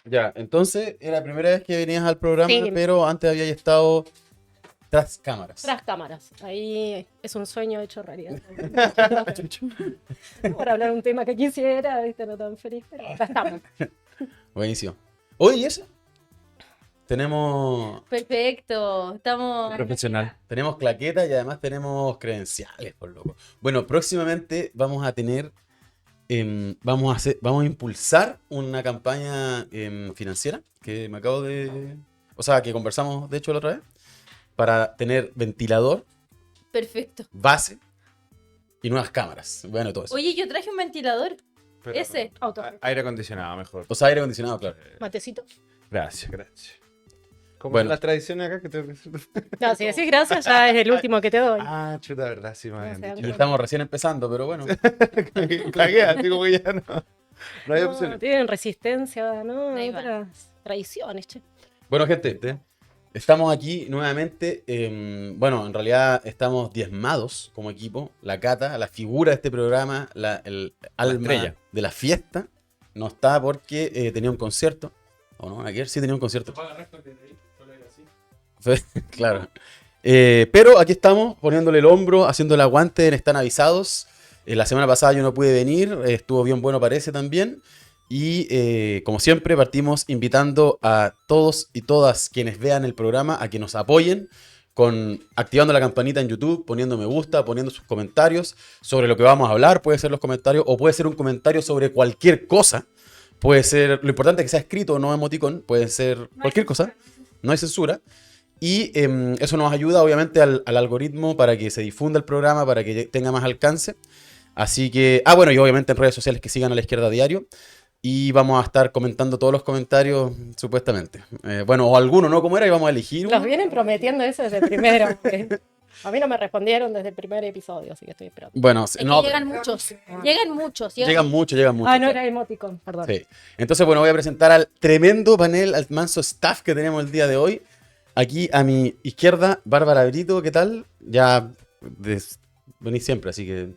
Ya, entonces era la primera vez que venías al programa, Sí. pero antes había estado tras cámaras. Tras cámaras. Ahí es un sueño hecho realidad. Por hablar un tema que quisiera, ¿viste? No tan feliz, pero acá estamos. Buenísimo. Oye, ¿y eso? Tenemos Perfecto, estamos... Profesional. claquetas y además tenemos credenciales, por loco. Bueno, próximamente vamos a tener, vamos a impulsar una campaña financiera que me acabo de, o sea, que conversamos de hecho la otra vez, para tener ventilador, Perfecto. base y nuevas cámaras. Bueno, todo eso. Oye, yo traje un ventilador. Pero- Ese. Aire acondicionado, mejor. O sea, aire acondicionado, claro. Matecito. Gracias, gracias. ¿Cómo Bueno. son las tradiciones acá que tengo que hacer? No, si decís gracias, ya es el último que te doy. Ah, chuta, verdad, sí me habían O sea, dicho. Estamos recién empezando, pero bueno. Claguea, así como que ya no. No hay No, opciones. tienen resistencia, ¿no? Ahí va. Otras tradiciones, che. Bueno, gente, estamos aquí nuevamente. Bueno, en realidad estamos diezmados como equipo. La Cata, la figura de este programa, el alma estrella. de la fiesta, no está porque tenía un concierto. ¿O no? Ayer sí tenía un concierto. Claro. Pero aquí estamos poniéndole el hombro, haciendo el aguante en Están Avisados. La semana pasada yo no pude venir, estuvo bien bueno parece también. Y como siempre partimos invitando a todos y todas quienes vean el programa a que nos apoyen activando la campanita en YouTube, poniendo me gusta, poniendo sus comentarios sobre lo que vamos a hablar. Puede ser los comentarios o puede ser un comentario sobre cualquier cosa. Puede ser, lo importante es que sea escrito, no emoticón, puede ser cualquier cosa, no hay censura. Y eso nos ayuda obviamente al algoritmo para que se difunda el programa, para que tenga más alcance. Así que, bueno, y obviamente en redes sociales que sigan a La Izquierda Diario. Y vamos a estar comentando todos los comentarios, supuestamente. Bueno, o alguno, ¿no? ¿Cómo era? Y vamos a elegir Los uno. vienen prometiendo eso desde el primero. A mí no me respondieron desde el primer episodio, así que estoy esperando. Bueno, Es que no, llegan muchos. Llegan muchos. llegan mucho. Ah, no claro. era emoticon, perdón. Sí. Entonces, bueno, voy a presentar al tremendo panel, al manso staff que tenemos el día de hoy. Aquí a mi izquierda, Bárbara Brito, ¿qué tal? Ya venís siempre, así que...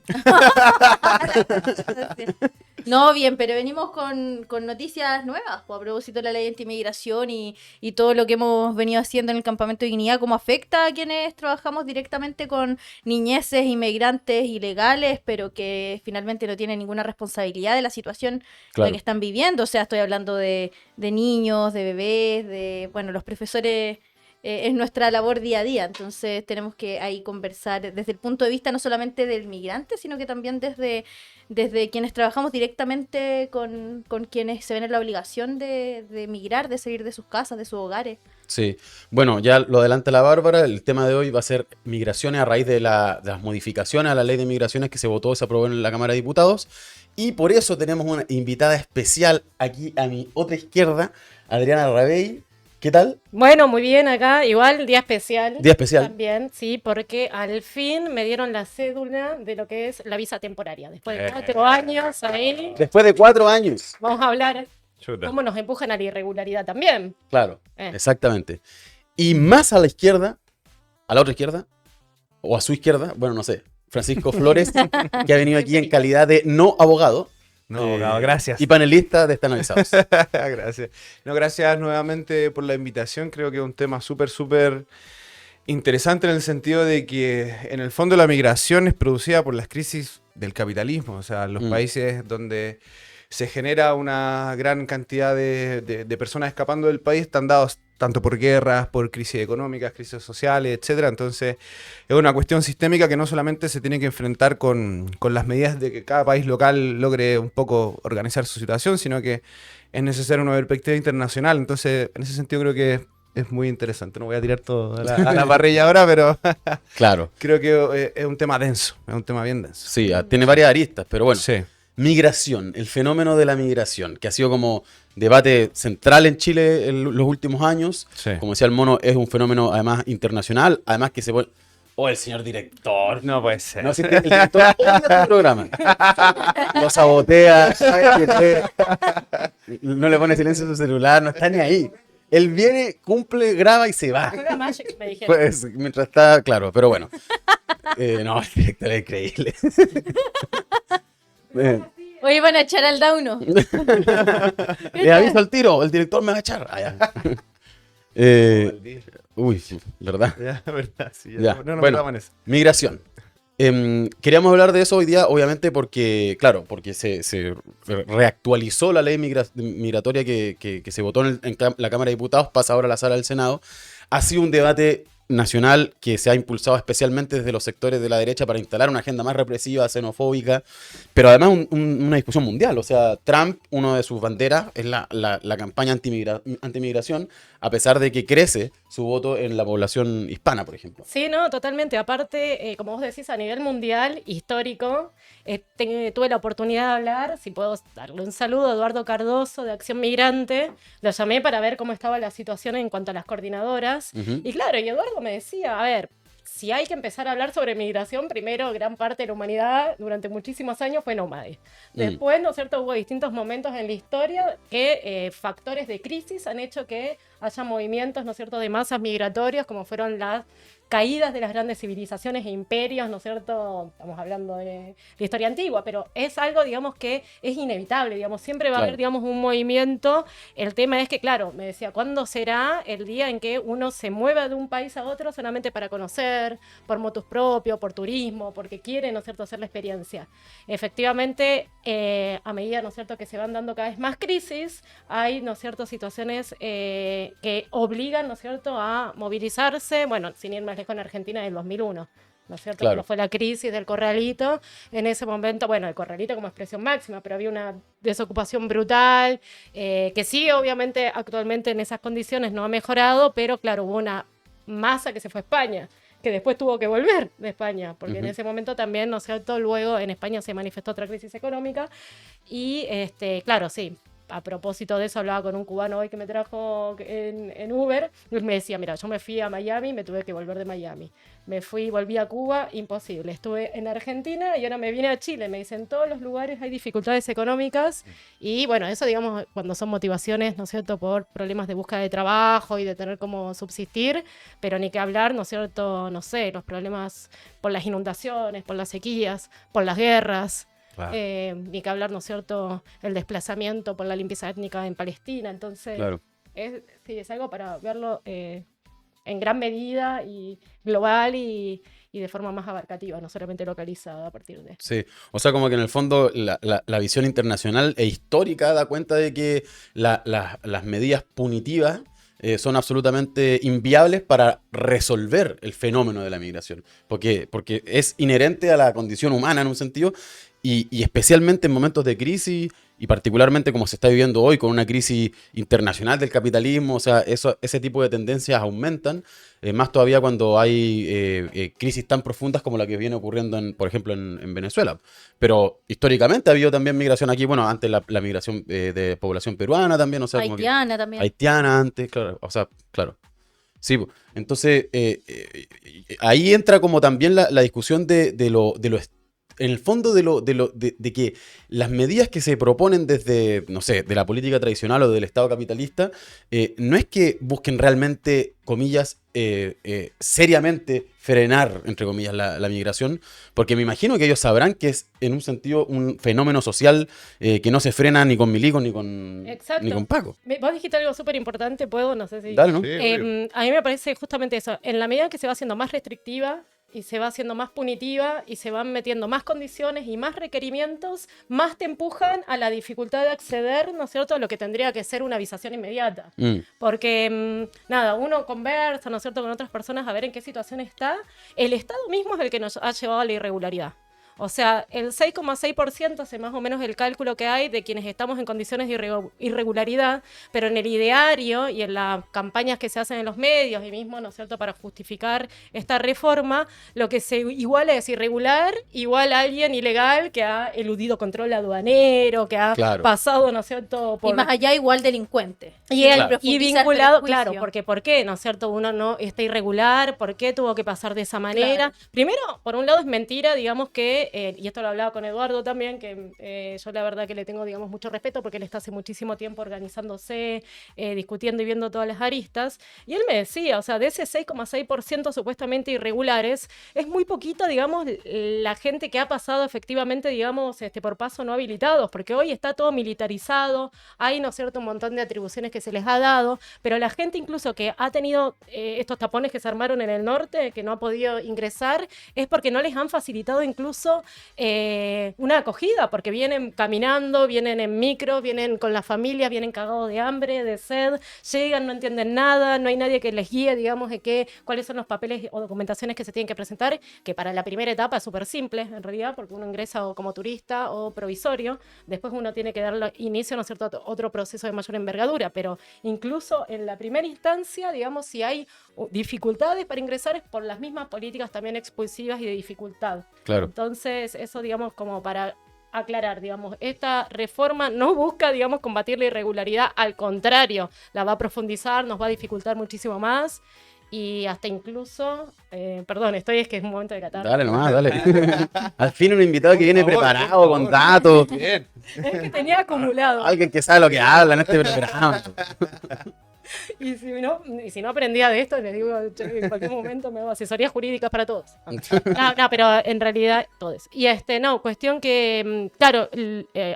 No, bien, pero venimos con noticias nuevas pues, a propósito de la ley anti-inmigración y todo lo que hemos venido haciendo en el Campamento de Dignidad, cómo afecta a quienes trabajamos directamente con niñeces, inmigrantes ilegales, pero que finalmente no tienen ninguna responsabilidad de la situación en Claro. la que están viviendo. O sea, estoy hablando de niños, de bebés, de, bueno, los profesores. Es nuestra labor día a día, entonces tenemos que ahí conversar desde el punto de vista no solamente del migrante, sino que también desde quienes trabajamos directamente con quienes se ven en la obligación de emigrar, de salir de sus casas, de sus hogares. Sí, bueno, ya lo adelanta la Bárbara, el tema de hoy va a ser migraciones a raíz de las modificaciones a la ley de migraciones que se votó y se aprobó en la Cámara de Diputados, y por eso tenemos una invitada especial aquí a mi otra izquierda, Adriana Rabey. ¿Qué tal? Bueno, muy bien acá, igual día especial. Día especial. También, sí, porque al fin me dieron la cédula de lo que es la visa temporaria. Después de 4 años ahí, Después de 4 años. vamos a hablar Chuta. cómo nos empujan a la irregularidad también. Claro, Eh. exactamente. Y más a la izquierda, a la otra izquierda, o a su izquierda, bueno, no sé, Francisco Flores, que ha venido aquí en calidad de no abogado. No, abogado, gracias. Y panelista de Están Avisados. Gracias. No, gracias nuevamente por la invitación. Creo que es un tema súper interesante en el sentido de que en el fondo la migración es producida por las crisis del capitalismo. O sea, los países donde se genera una gran cantidad de personas escapando del país están dados tanto por guerras, por crisis económicas, crisis sociales, etcétera. Entonces, es una cuestión sistémica que no solamente se tiene que enfrentar con las medidas de que cada país local logre un poco organizar su situación, sino que es necesaria una perspectiva internacional. Entonces, en ese sentido creo que es muy interesante. No voy a tirar todo a la parrilla ahora, pero Claro, creo que es un tema denso, es un tema bien denso. sí, tiene varias aristas, pero bueno. Sí. Migración, el fenómeno de la migración, que ha sido como debate central en Chile en los últimos años. Sí. Como decía el mono, es un fenómeno además internacional, además que se puede... Oh, el señor director. No puede ser. No, si el director odia tu programa. Lo sabotea. No le pone silencio a su celular, no está ni ahí. Él viene, cumple, graba y se va. Juega Magic, me dijeron. Pues, mientras está, claro, pero bueno. No, el director es increíble. Hoy van a echar al Dauno. Le aviso al tiro, el director me va a echar. Ah, ya. Uy, sí, ¿verdad? Ya, verdad, sí. Ya, No nos bueno. metamos en eso. Migración. Queríamos hablar de eso hoy día, obviamente, porque, claro, porque se reactualizó la ley migratoria que se votó en la Cámara de Diputados, pasa ahora a la sala del Senado. Ha sido un debate nacional que se ha impulsado especialmente desde los sectores de la derecha para instalar una agenda más represiva, xenofóbica, pero además una discusión mundial. O sea, Trump, uno de sus banderas es la campaña antimigración, a pesar de que crece su voto en la población hispana, por ejemplo. Sí, no, totalmente. Aparte, como vos decís, a nivel mundial, histórico, tuve la oportunidad de hablar, si puedo darle un saludo a Eduardo Cardoso de Acción Migrante, lo llamé para ver cómo estaba la situación en cuanto a las coordinadoras. Y claro, y Eduardo me decía, a ver, si hay que empezar a hablar sobre migración, primero gran parte de la humanidad durante muchísimos años fue nómade. Después, ¿no es cierto?, hubo distintos momentos en la historia que factores de crisis han hecho que haya movimientos, ¿no es cierto?, de masas migratorias, como fueron las caídas de las grandes civilizaciones e imperios, ¿no es cierto? Estamos hablando de la historia antigua, pero es algo, digamos, que es inevitable, digamos, siempre va a haber, digamos, un movimiento. El tema es que, claro, me decía, ¿cuándo será el día en que uno se mueva de un país a otro solamente para conocer, por motus propio, por turismo, porque quiere, ¿no es cierto?, hacer la experiencia? Efectivamente, a medida, ¿no es cierto?, que se van dando cada vez más crisis, hay, ¿no es cierto?, situaciones que obligan, ¿no es cierto?, a movilizarse, bueno, sin ir más lejos, en Argentina en el 2001, ¿no es cierto? Claro. Cuando fue la crisis del corralito, en ese momento, bueno, el corralito como expresión máxima, pero había una desocupación brutal, que sí, obviamente, actualmente en esas condiciones no ha mejorado, pero claro, hubo una masa que se fue a España, que después tuvo que volver de España, porque en ese momento también, ¿no es cierto?, luego en España se manifestó otra crisis económica, y claro, sí. A propósito de eso, hablaba con un cubano hoy que me trajo en Uber. Y me decía, mira, yo me fui a Miami, me tuve que volver de Miami. Volví a Cuba, imposible. Estuve en Argentina y ahora me vine a Chile. Me dicen, en todos los lugares hay dificultades económicas. Y bueno, eso, digamos, cuando son motivaciones, ¿no es cierto?, por problemas de búsqueda de trabajo y de tener cómo subsistir. Pero ni que hablar, ¿no es cierto?, no sé, los problemas por las inundaciones, por las sequías, por las guerras. Claro. Ni que hablar, ¿no es cierto?, el desplazamiento por la limpieza étnica en Palestina. Entonces, Claro. es algo para verlo en gran medida y global y de forma más abarcativa, no solamente localizada a partir de... Sí, o sea, como que en el fondo la visión internacional e histórica da cuenta de que las medidas punitivas son absolutamente inviables para resolver el fenómeno de la migración, porque es inherente a la condición humana en un sentido, y especialmente en momentos de crisis, y particularmente como se está viviendo hoy con una crisis internacional del capitalismo, o sea, ese tipo de tendencias aumentan, más todavía cuando hay crisis tan profundas como la que viene ocurriendo, por ejemplo, en Venezuela. Pero históricamente ha habido también migración aquí, bueno, antes la migración de población peruana también, o sea, como que Haitiana también. haitiana antes, claro, o sea, claro. Sí, entonces ahí entra como también la discusión de lo en el fondo de que las medidas que se proponen desde, no sé, de la política tradicional o del Estado capitalista, no es que busquen realmente, comillas, seriamente frenar, entre comillas, la migración, porque me imagino que ellos sabrán que es, en un sentido, un fenómeno social que no se frena ni con milicos ni con Paco. Vos dijiste algo súper importante, ¿puedo? No sé si... Dale, ¿no? Sí, a mí me parece justamente eso. En la medida que se va haciendo más restrictiva y se va haciendo más punitiva y se van metiendo más condiciones y más requerimientos, más te empujan a la dificultad de acceder, ¿no es cierto?, a lo que tendría que ser una visación inmediata. Porque, nada, uno conversa, ¿no es cierto?, con otras personas a ver en qué situación está. El Estado mismo es el que nos ha llevado a la irregularidad. O sea, el 6,6% es más o menos el cálculo que hay de quienes estamos en condiciones de irregularidad, pero en el ideario y en las campañas que se hacen en los medios y mismo, ¿no es cierto?, para justificar esta reforma, lo que se iguala es irregular, igual a alguien ilegal que ha eludido control aduanero, que ha pasado, ¿no es cierto?, por... Y más allá igual delincuente. Y vinculado, claro, porque ¿por qué, no es cierto?, uno no está irregular, ¿por qué tuvo que pasar de esa manera? Claro. Primero, por un lado es mentira, digamos, que que, y esto lo hablaba con Eduardo también, que yo la verdad que le tengo, digamos, mucho respeto porque él está hace muchísimo tiempo organizándose, discutiendo y viendo todas las aristas, y él me decía, o sea, de ese 6,6% supuestamente irregulares, es muy poquita, digamos, la gente que ha pasado efectivamente, digamos, por paso no habilitados, porque hoy está todo militarizado, hay, ¿no es cierto?, un montón de atribuciones que se les ha dado, pero la gente incluso que ha tenido estos tapones que se armaron en el norte, que no ha podido ingresar, es porque no les han facilitado incluso una acogida, porque vienen caminando, vienen en micro, vienen con la familia, vienen cagados de hambre, de sed, llegan, no entienden nada, no hay nadie que les guíe, digamos, de cuáles son los papeles o documentaciones que se tienen que presentar, que para la primera etapa es súper simple, en realidad, porque uno ingresa o como turista o provisorio, después uno tiene que dar inicio, ¿no es cierto?, a otro proceso de mayor envergadura, pero incluso en la primera instancia, digamos, si hay dificultades para ingresar es por las mismas políticas también expulsivas y de dificultad. Claro. Entonces, eso, digamos, como para aclarar, digamos, esta reforma no busca, digamos, combatir la irregularidad, al contrario, la va a profundizar, nos va a dificultar muchísimo más y hasta incluso, perdón, es que es un momento de catar. Dale nomás, dale. Al fin un invitado que Por viene favor, preparado, por con favor. datos. Bien. Es que tenía acumulado. Alguien que sabe lo que habla en este programa. Y si no aprendía de esto, les digo, che, en cualquier momento me hago asesorías jurídicas para todos. No, pero en realidad todos. Y cuestión que, claro,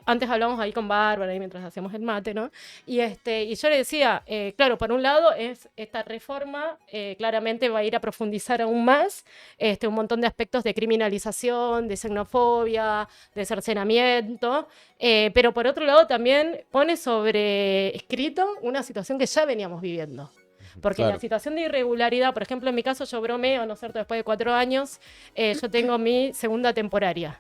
antes hablamos ahí con Bárbara, ahí mientras hacíamos el mate, ¿no? Y yo le decía, claro, por un lado, esta reforma claramente va a ir a profundizar aún más un montón de aspectos de criminalización, de xenofobia, de cercenamiento, pero por otro lado también pone sobre escrito una situación que ya veníamos viviendo. Porque Claro. la situación de irregularidad, por ejemplo, en mi caso yo bromeo, ¿no es cierto? Después de 4 años, yo tengo mi segunda temporaria.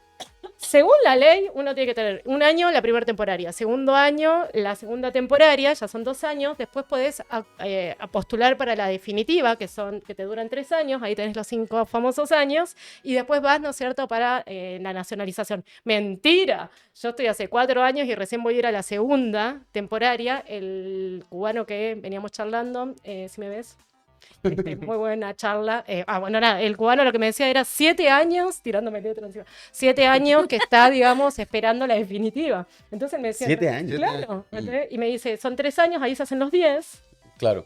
Según la ley, uno tiene que tener 1 año la primera temporaria, segundo año la segunda temporaria, ya son 2 años, después podés a postular para la definitiva, que te duran 3 años, ahí tenés los 5 famosos años, y después vas, ¿no es cierto?, para la nacionalización. ¡Mentira! Yo estoy hace 4 años y recién voy a ir a la segunda temporaria. El cubano que veníamos charlando, si me ves... muy buena charla. Bueno, nada, el cubano lo que me decía era 7 años, tirándome letra encima, 7 años que está, digamos, esperando la definitiva. Entonces me decía... 7 años. Claro. Y me dice, son 3 años, ahí se hacen los 10. Claro.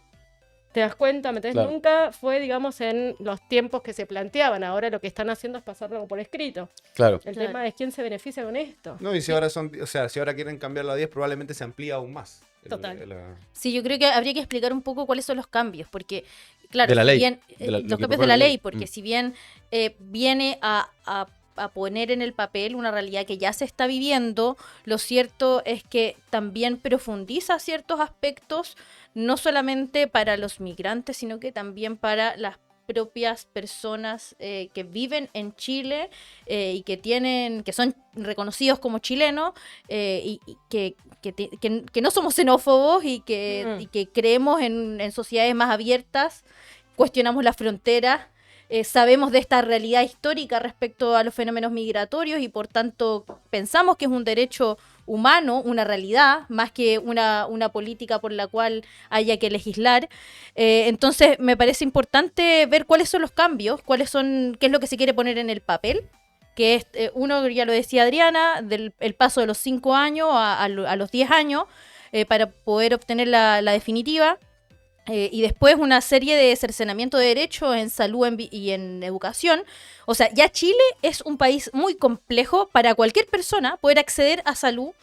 ¿Te das cuenta? ¿Me entendés? Claro. Nunca fue, digamos, en los tiempos que se planteaban. Ahora lo que están haciendo es pasarlo por escrito. Claro. El Claro. tema es quién se beneficia con esto. No, y si ahora si ahora quieren cambiarlo a 10, probablemente se amplía aún más. Total. Sí, yo creo que habría que explicar un poco cuáles son los cambios, porque, claro, De la si ley, bien, de la- lo los que cambios de propone la la ley, ley. porque si bien viene a poner en el papel una realidad que ya se está viviendo, lo cierto es que también profundiza ciertos aspectos, no solamente para los migrantes, sino que también para las propias personas que viven en Chile y que son reconocidos como chilenos y que no somos xenófobos y que creemos en sociedades más abiertas, cuestionamos las fronteras, sabemos de esta realidad histórica respecto a los fenómenos migratorios y por tanto pensamos que es un derecho humano, una realidad, más que una política por la cual haya que legislar. Entonces me parece importante ver cuáles son los cambios, qué es lo que se quiere poner en el papel, que es, uno, ya lo decía Adriana, el paso de los 5 años a los 10 años para poder obtener la definitiva. Y después una serie de cercenamiento de derechos en salud y en educación. O sea, ya Chile es un país muy complejo para cualquier persona poder acceder a salud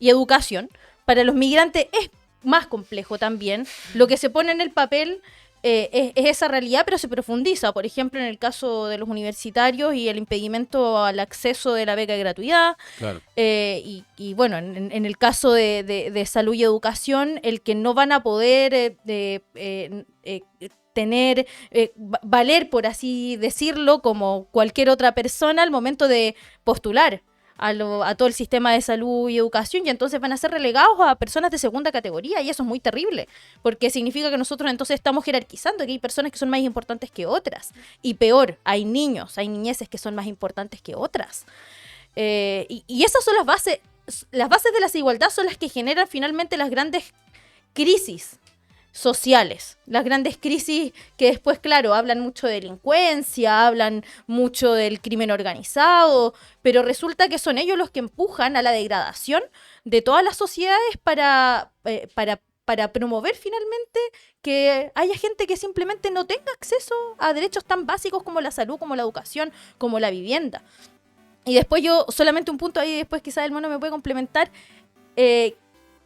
y educación. Para los migrantes es más complejo también. Lo que se pone en el papel es esa realidad, pero se profundiza. Por ejemplo, en el caso de los universitarios y el impedimento al acceso de la beca de gratuidad. Claro. Y bueno, en el caso de salud y educación, el que no van a poder valer, por así decirlo, como cualquier otra persona al momento de postular a todo el sistema de salud y educación, y entonces van a ser relegados a personas de segunda categoría, y eso es muy terrible, porque significa que nosotros entonces estamos jerarquizando, que hay personas que son más importantes que otras, y peor, hay niñeces que son más importantes que otras. Y esas son las bases de la desigualdad, son las que generan finalmente las grandes crisis sociales, las grandes crisis que después, claro, hablan mucho de delincuencia, hablan mucho del crimen organizado, pero resulta que son ellos los que empujan a la degradación de todas las sociedades para promover finalmente que haya gente que simplemente no tenga acceso a derechos tan básicos como la salud, como la educación, como la vivienda. Y después yo, solamente un punto ahí, después quizás el mono me puede complementar, que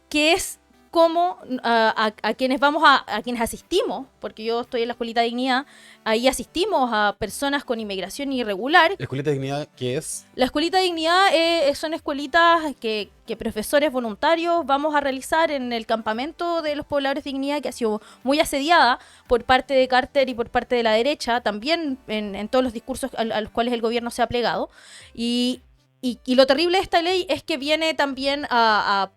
es cómo a quienes a quienes asistimos, porque yo estoy en la Escuelita de Dignidad, ahí asistimos a personas con inmigración irregular. ¿La Escuelita de Dignidad qué es? La Escuelita de Dignidad son escuelitas que profesores voluntarios vamos a realizar en el campamento de los pobladores de Dignidad, que ha sido muy asediada por parte de Carter y por parte de la derecha, también en todos los discursos a los cuales el gobierno se ha plegado. Y lo terrible de esta ley es que viene también a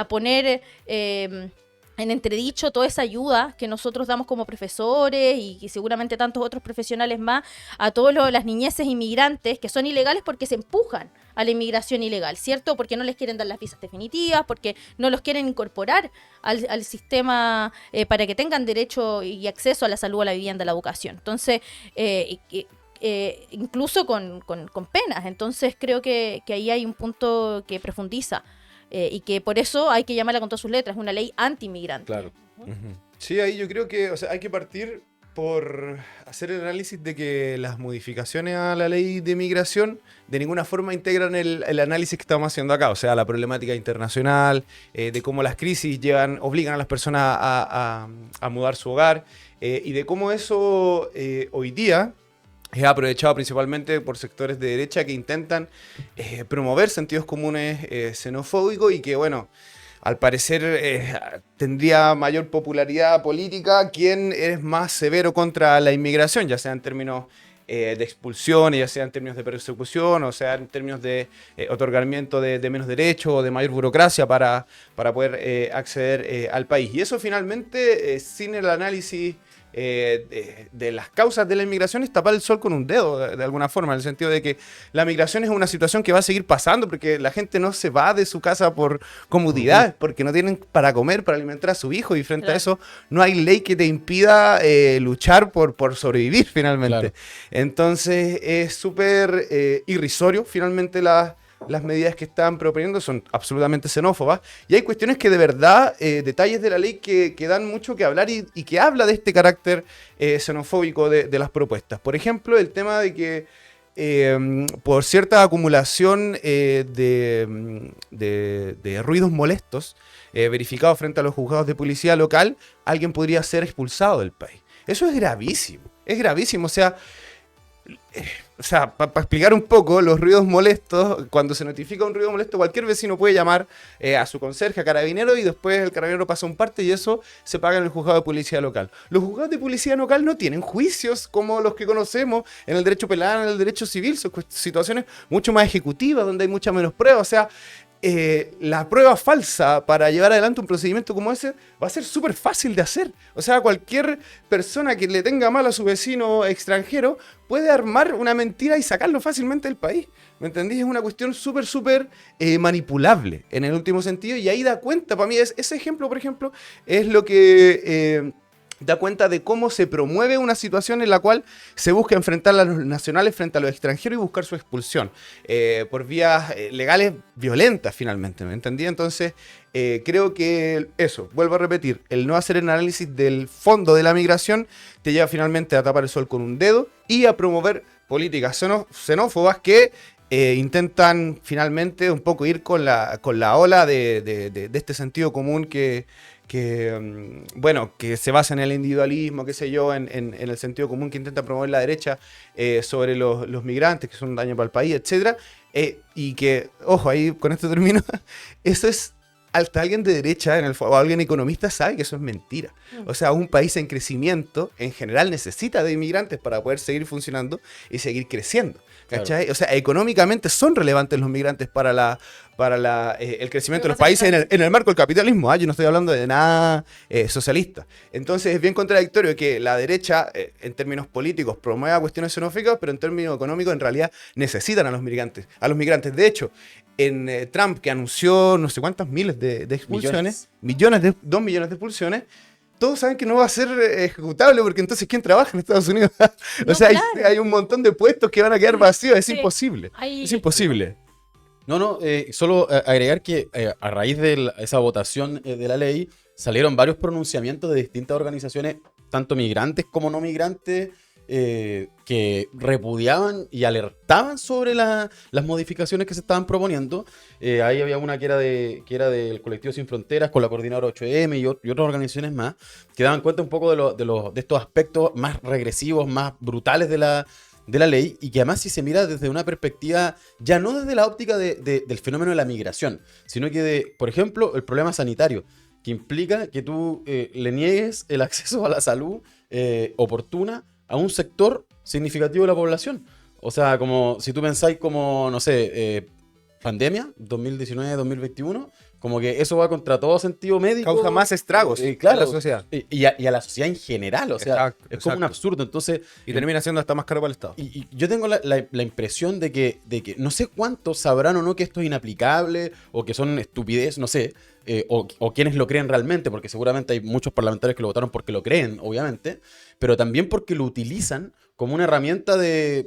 poner en entredicho toda esa ayuda que nosotros damos como profesores y seguramente tantos otros profesionales más a todas las niñeces inmigrantes que son ilegales porque se empujan a la inmigración ilegal, ¿cierto? Porque no les quieren dar las visas definitivas, porque no los quieren incorporar al sistema para que tengan derecho y acceso a la salud, a la vivienda, a la educación. Entonces, incluso con penas. Entonces creo que ahí hay un punto que profundiza. Y que por eso hay que llamarla con todas sus letras, es una ley anti-inmigrante. Claro. Sí, ahí yo creo que hay que partir por hacer el análisis de que las modificaciones a la ley de migración de ninguna forma integran el análisis que estamos haciendo acá, o sea, la problemática internacional, de cómo las crisis obligan a las personas a mudar su hogar, y de cómo eso hoy día es aprovechado principalmente por sectores de derecha que intentan promover sentidos comunes xenofóbicos y que, bueno, al parecer tendría mayor popularidad política quien es más severo contra la inmigración, ya sea en términos de expulsión, ya sea en términos de persecución, o sea en términos de otorgamiento de menos derechos o de mayor burocracia para poder acceder al país. Y eso finalmente, sin el análisis de las causas de la inmigración, es tapar el sol con un dedo, de alguna forma, en el sentido de que la migración es una situación que va a seguir pasando porque la gente no se va de su casa por comodidad, porque no tienen para comer, para alimentar a su hijo, y frente a eso no hay ley que te impida luchar por sobrevivir finalmente. Claro. Entonces es súper irrisorio finalmente las medidas que están proponiendo, son absolutamente xenófobas, y hay cuestiones que de verdad, detalles de la ley que dan mucho que hablar y que habla de este carácter xenofóbico de las propuestas. Por ejemplo, el tema de que por cierta acumulación de ruidos molestos verificados frente a los juzgados de policía local, alguien podría ser expulsado del país. Eso es gravísimo, o sea, para explicar un poco, los ruidos molestos, cuando se notifica un ruido molesto, cualquier vecino puede llamar a su conserje, a carabinero, y después el carabinero pasa un parte y eso se paga en el juzgado de policía local. Los juzgados de policía local no tienen juicios como los que conocemos en el derecho penal, en el derecho civil, son situaciones mucho más ejecutivas, donde hay mucha menos prueba, o sea, la prueba falsa para llevar adelante un procedimiento como ese va a ser súper fácil de hacer. O sea, cualquier persona que le tenga mal a su vecino extranjero puede armar una mentira y sacarlo fácilmente del país. ¿Me entendís? Es una cuestión súper manipulable en el último sentido, y ahí da cuenta, para mí, ese ejemplo, por ejemplo, es lo que da cuenta de cómo se promueve una situación en la cual se busca enfrentar a los nacionales frente a los extranjeros y buscar su expulsión por vías legales violentas finalmente, ¿me entendí? Entonces creo que eso, vuelvo a repetir, el no hacer el análisis del fondo de la migración te lleva finalmente a tapar el sol con un dedo y a promover políticas xenófobas que intentan finalmente un poco ir con la ola de este sentido común que se basa en el individualismo, qué sé yo, en el sentido común que intenta promover la derecha sobre los migrantes, que son un daño para el país, etc. Y que, ojo, ahí con esto termino, eso es, hasta alguien de derecha o alguien economista sabe que eso es mentira. O sea, un país en crecimiento en general necesita de inmigrantes para poder seguir funcionando y seguir creciendo. ¿Cachai? Claro. O sea, económicamente son relevantes los migrantes para el crecimiento de los países en el marco del capitalismo. Yo no estoy hablando de nada socialista. Entonces es bien contradictorio que la derecha, en términos políticos, promueva cuestiones xenófobas, pero en términos económicos en realidad necesitan a los migrantes. De hecho, en Trump, que anunció no sé cuántas miles de expulsiones, 2 millones de expulsiones, todos saben que no va a ser ejecutable porque entonces ¿quién trabaja en Estados Unidos? No, O sea, claro. hay un montón de puestos que van a quedar vacíos, es Sí. imposible. Hay- Es imposible. No, solo agregar que a raíz de esa votación de la ley salieron varios pronunciamientos de distintas organizaciones, tanto migrantes como no migrantes, que repudiaban y alertaban sobre las modificaciones que se estaban proponiendo. Ahí había una que era del Colectivo Sin Fronteras con la coordinadora 8M y otras organizaciones más, que daban cuenta un poco de estos aspectos más regresivos, más brutales de la ley, y que además si se mira desde una perspectiva, ya no desde la óptica del fenómeno de la migración, sino que por ejemplo, el problema sanitario, que implica que tú le niegues el acceso a la salud oportuna a un sector significativo de la población. O sea, como si tú pensáis como, no sé, pandemia, 2019-2021, como que eso va contra todo sentido médico. Causa más estragos claro, en la sociedad. y a la sociedad en general, o sea, Exacto, es como un exacto. absurdo. Entonces, Y termina siendo hasta más caro para el Estado. y yo tengo la impresión de que no sé cuántos sabrán o no que esto es inaplicable o que son estupidez, no sé, o quienes lo creen realmente, porque seguramente hay muchos parlamentarios que lo votaron porque lo creen, obviamente, pero también porque lo utilizan como una herramienta de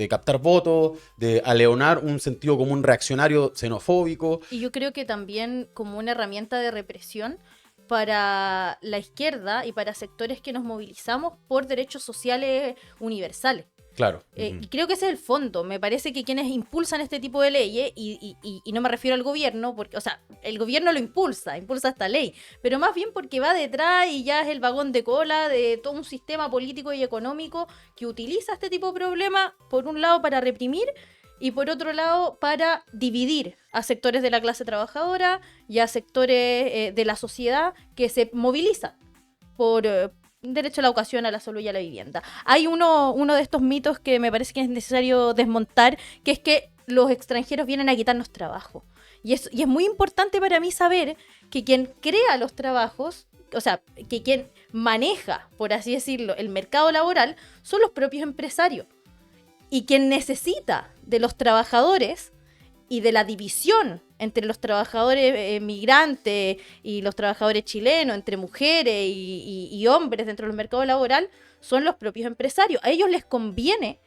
captar votos, de aleonar un sentido común reaccionario xenofóbico. Y yo creo que también como una herramienta de represión para la izquierda y para sectores que nos movilizamos por derechos sociales universales. Claro. Y creo que ese es el fondo. Me parece que quienes impulsan este tipo de leyes, y no me refiero al gobierno, porque, o sea, el gobierno lo impulsa esta ley, pero más bien porque va detrás y ya es el vagón de cola de todo un sistema político y económico que utiliza este tipo de problemas, por un lado para reprimir y por otro lado para dividir a sectores de la clase trabajadora y a sectores de la sociedad que se movilizan por derecho a la educación, a la salud y a la vivienda. Hay uno de estos mitos que me parece que es necesario desmontar, que es que los extranjeros vienen a quitarnos trabajo. Y es muy importante para mí saber que quien crea los trabajos, o sea, que quien maneja, por así decirlo, el mercado laboral, son los propios empresarios. Y quien necesita de los trabajadores y de la división entre los trabajadores migrantes y los trabajadores chilenos, entre mujeres y hombres dentro del mercado laboral, son los propios empresarios. A ellos les conviene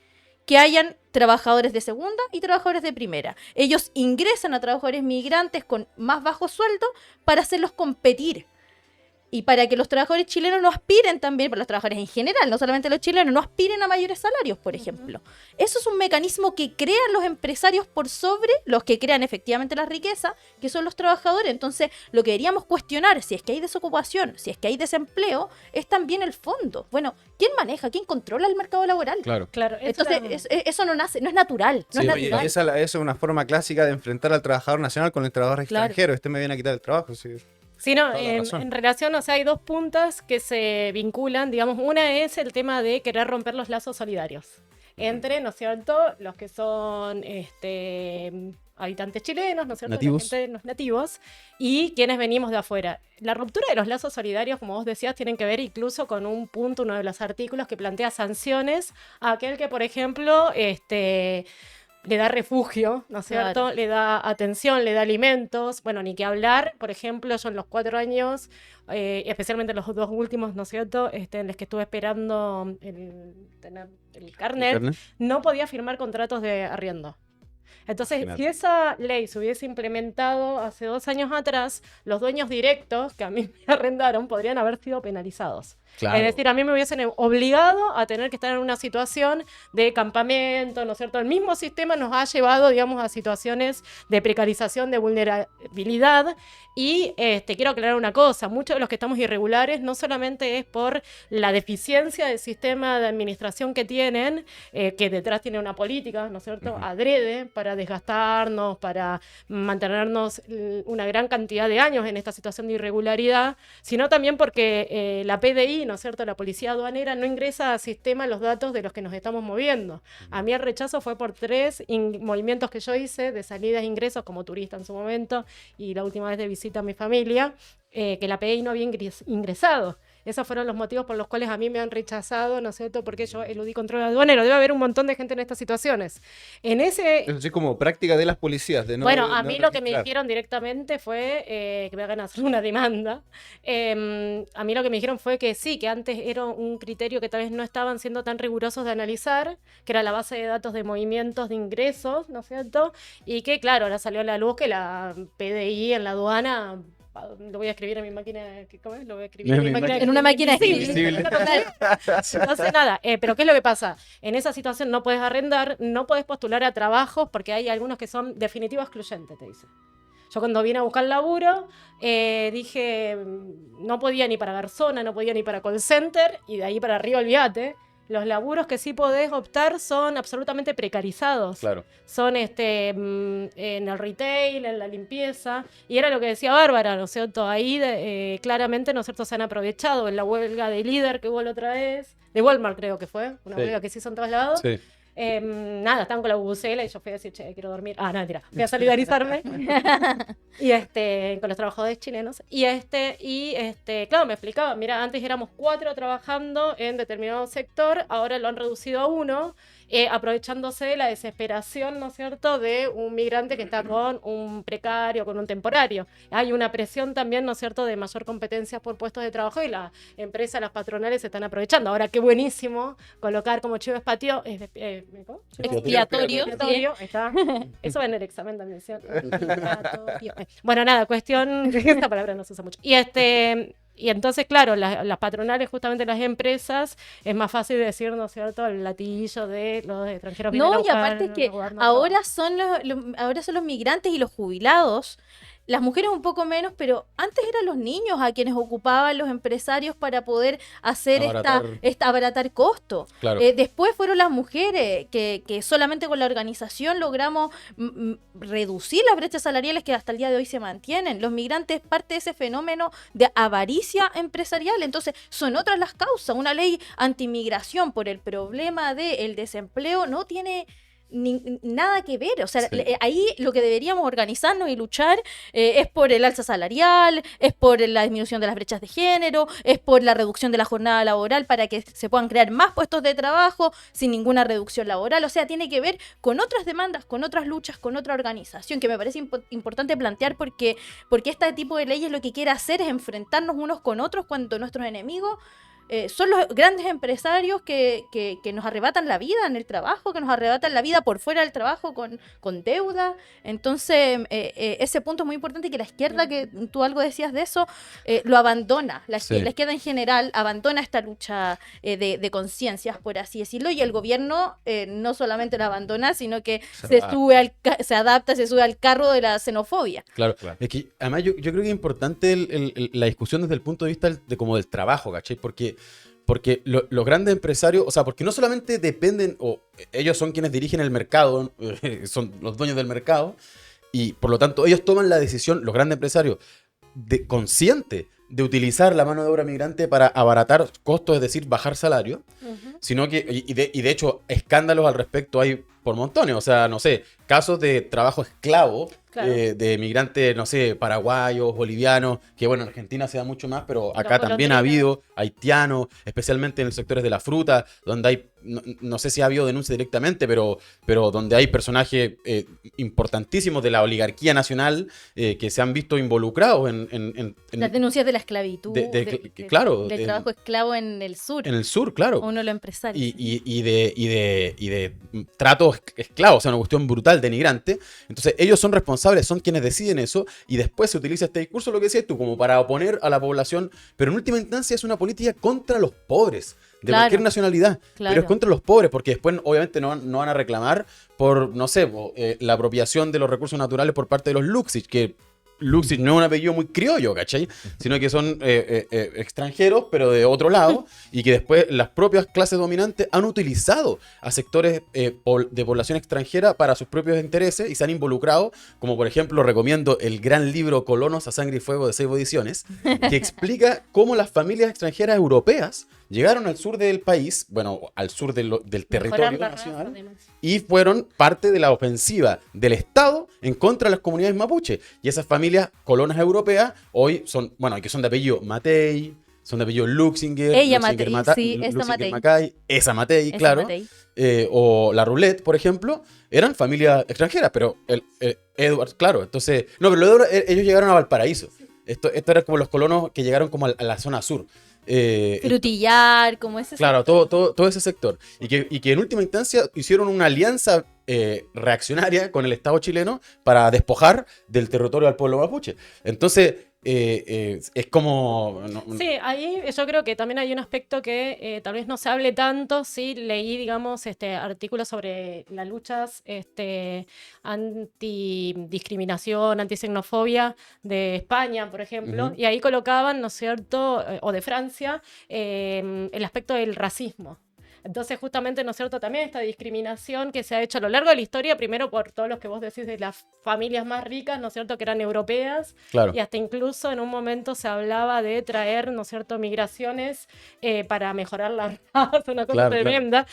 que hayan trabajadores de segunda y trabajadores de primera. Ellos ingresan a trabajadores migrantes con más bajo sueldo para hacerlos competir. Y para que los trabajadores chilenos no aspiren también, para los trabajadores en general, no solamente los chilenos, no aspiren a mayores salarios, por ejemplo. Eso es un mecanismo que crean los empresarios por sobre los que crean efectivamente la riqueza, que son los trabajadores. Entonces, lo que deberíamos cuestionar, si es que hay desocupación, si es que hay desempleo, es también el fondo. Bueno, ¿quién maneja, quién controla el mercado laboral? Claro. Claro, Entonces, eso no nace, no es natural. No Sí, es oye, natural. Esa es una forma clásica de enfrentar al trabajador nacional con el trabajador Claro. extranjero. Este me viene a quitar el trabajo. Sí. Sí, no, Toda la razón. en relación, o sea, hay dos puntas que se vinculan, digamos, una es el tema de querer romper los lazos solidarios entre, ¿no es cierto?, los que son habitantes chilenos, ¿no es cierto?, Nativos. la gente, los nativos, y quienes venimos de afuera. La ruptura de los lazos solidarios, como vos decías, tienen que ver incluso con un punto, uno de los artículos que plantea sanciones a aquel que, por ejemplo, le da refugio, ¿no es cierto? Claro. Le da atención, le da alimentos. Bueno, ni que hablar, por ejemplo, yo en los 4 años, especialmente los 2 últimos, ¿no es cierto? En los que estuve esperando tener el carnet, no podía firmar contratos de arriendo. Entonces, Imagínate. si esa ley se hubiese implementado hace 2 años atrás, los dueños directos que a mí me arrendaron podrían haber sido penalizados. Claro. Es decir, a mí me hubiesen obligado a tener que estar en una situación de campamento, ¿no es cierto? El mismo sistema nos ha llevado, digamos, a situaciones de precarización, de vulnerabilidad. Y quiero aclarar una cosa, muchos de los que estamos irregulares no solamente es por la deficiencia del sistema de administración que tienen, que detrás tiene una política, ¿no es cierto?, adrede para desgastarnos, para mantenernos una gran cantidad de años en esta situación de irregularidad, sino también porque la PDI, ¿no es cierto?, la Policía Aduanera, no ingresa al sistema los datos de los que nos estamos moviendo. A mí el rechazo fue por 3 movimientos que yo hice de salidas e ingresos como turista en su momento y la última vez de visita a mi familia, que la PDI no había ingresado. Esos fueron los motivos por los cuales a mí me han rechazado, ¿no es cierto? Porque yo eludí control aduanero. Debe haber un montón de gente en estas situaciones. En ese... Eso sí, como práctica de las policías. De no, Bueno, a no mí lo que me registrar. dijeron directamente fue que me hagan hacer una demanda. A mí lo que me dijeron fue que sí, que antes era un criterio que tal vez no estaban siendo tan rigurosos de analizar, que era la base de datos de movimientos de ingresos, ¿no es cierto? Y que, claro, ahora salió a la luz que la PDI en la aduana... Lo voy a escribir en mi máquina. ¿Cómo es? Lo voy a escribir en mi máquina. En una máquina invisible. No sé nada. Pero ¿qué es lo que pasa? En esa situación no puedes arrendar, no puedes postular a trabajos porque hay algunos que son definitivo excluyentes, te dice. Yo cuando vine a buscar laburo dije, no podía ni para garzona, no podía ni para call center, y de ahí para arriba olvídate. Los laburos que sí podés optar son absolutamente precarizados. Claro. Son en el retail, en la limpieza. Y era lo que decía Bárbara, ¿no es cierto? Ahí claramente, ¿no es cierto?, se han aprovechado en la huelga de líder que hubo la otra vez. De Walmart creo que fue. Una Sí. huelga que se hizo en todos lados. Sí. Nada, estaban con la bubucela y yo fui a decir, che, quiero dormir. No, mentira. Fui a solidarizarme. Y con los trabajadores chilenos. Claro, me explicaban, mira, antes éramos 4 trabajando en determinado sector, ahora lo han reducido a 1, aprovechándose de la desesperación, ¿no es cierto?, de un migrante que está con un precario, con un temporario. Hay una presión también, ¿no es cierto?, de mayor competencia por puestos de trabajo y las empresas, las patronales se están aprovechando. Ahora, qué buenísimo colocar como chivo ¿cómo? expiatorio. Expiatorio, ahí está. Eso va en el examen también, ¿cierto? Expiatorio. Bueno, nada, cuestión, esta palabra no se usa mucho. Y entonces, claro, las patronales, justamente las empresas, es más fácil decir, ¿no es cierto?, el latillo de los extranjeros vienen a No, y buscar aparte es que lugar más ahora son ahora son los migrantes y los jubilados. Las mujeres un poco menos, pero antes eran los niños a quienes ocupaban los empresarios para poder hacer abaratar costo. Claro. Después fueron las mujeres que solamente con la organización logramos reducir las brechas salariales que hasta el día de hoy se mantienen. Los migrantes parte de ese fenómeno de avaricia empresarial. Entonces son otras las causas. Una ley antimigración por el problema del desempleo no tiene nada que ver, o sea, Sí. Ahí lo que deberíamos organizarnos y luchar es por el alza salarial, es por la disminución de las brechas de género, es por la reducción de la jornada laboral para que se puedan crear más puestos de trabajo sin ninguna reducción laboral, o sea, tiene que ver con otras demandas, con otras luchas, con otra organización, que me parece importante plantear porque este tipo de leyes lo que quiere hacer es enfrentarnos unos con otros cuando nuestros enemigos son los grandes empresarios que nos arrebatan la vida en el trabajo, que nos arrebatan la vida por fuera del trabajo con deuda. Entonces, ese punto es muy importante, que la izquierda, que tú algo decías de eso, lo abandona. La izquierda en general abandona esta lucha de conciencias, por así decirlo, y el gobierno no solamente la abandona, sino que se adapta, se sube al carro de la xenofobia. Claro. Es que además yo creo que es importante la discusión desde el punto de vista como del trabajo, ¿cachai? Porque los grandes empresarios, o sea, porque no solamente dependen, o ellos son quienes dirigen el mercado, son los dueños del mercado, y por lo tanto ellos toman la decisión, los grandes empresarios, consciente de utilizar la mano de obra migrante para abaratar costos, es decir, bajar salario, sino que, y de hecho, escándalos al respecto hay por montones, o sea, no sé, casos de trabajo esclavo, Claro. de migrantes, no sé, paraguayos, bolivianos, que bueno, en Argentina se da mucho más, pero Los acá también ha golondrinas. habido haitianos, especialmente en los sectores de la fruta, donde hay, no sé si ha habido denuncia directamente, pero donde hay personajes importantísimos de la oligarquía nacional que se han visto involucrados en Las denuncias de la esclavitud, claro, del trabajo esclavo en el sur, en el sur, claro. uno de los empresarios. Y de tratos esclavos, o sea, una cuestión brutal, denigrante. Entonces, ellos son responsables, son quienes deciden eso, y después se utiliza este discurso, lo que decías tú, como para oponer a la población, pero en última instancia es una política contra los pobres, de Claro. cualquier nacionalidad, Claro. pero es contra los pobres, porque después obviamente no van a reclamar por, no sé, la apropiación de los recursos naturales por parte de los Luxich, que Luxich no es un apellido muy criollo, ¿cachai? Sino que son extranjeros, pero de otro lado, y que después las propias clases dominantes han utilizado a sectores de población extranjera para sus propios intereses y se han involucrado, como por ejemplo recomiendo el gran libro Colonos a Sangre y Fuego de Seibo Ediciones, que explica cómo las familias extranjeras europeas llegaron al sur del país, bueno, al sur del territorio Mejorar la raza, nacional, además. y fueron parte de la ofensiva del Estado en contra de las comunidades mapuche. Y esas familias colonas europeas hoy son, bueno, que son de apellido Matei, son de apellido Luxinger, Ella Luxinger Matei, sí, esa Luxinger Matei. Macay, esa Matei, Esa claro. Matei. O la Roulette, por ejemplo, eran familias extranjeras, pero Edward, claro, entonces... No, pero luego ellos llegaron a Valparaíso. Esto era como los colonos que llegaron como a la zona sur. Frutillar, como ese. Claro, todo ese sector. Y que en última instancia hicieron una alianza reaccionaria con el Estado chileno para despojar del territorio al pueblo mapuche. Entonces, es como... Sí, ahí yo creo que también hay un aspecto que tal vez no se hable tanto. Sí, leí, digamos, artículos sobre las luchas antidiscriminación, antisegnofobia de España, por ejemplo, y ahí colocaban, ¿no es cierto?, o de Francia, el aspecto del racismo. Entonces, justamente, ¿no es cierto?, también esta discriminación que se ha hecho a lo largo de la historia, primero por todos los que vos decís de las familias más ricas, ¿no es cierto?, que eran europeas, Claro. y hasta incluso en un momento se hablaba de traer, ¿no es cierto?, migraciones para mejorar la raza, una cosa Claro, tremenda.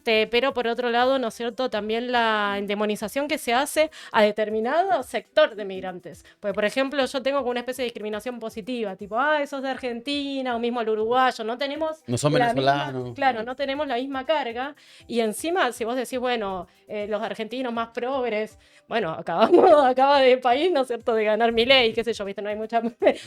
Pero por otro lado, ¿no es cierto?, también la endemonización que se hace a determinado sector de migrantes. Porque, por ejemplo, yo tengo como una especie de discriminación positiva, tipo, esos de Argentina o mismo el uruguayo, no tenemos... No son la venezolanos. misma- claro, no tenemos la misma carga, y encima, si vos decís, bueno, los argentinos más progres, bueno, acaba de país, ¿no es cierto?, de ganar Milei, qué sé yo, viste, no hay mucha...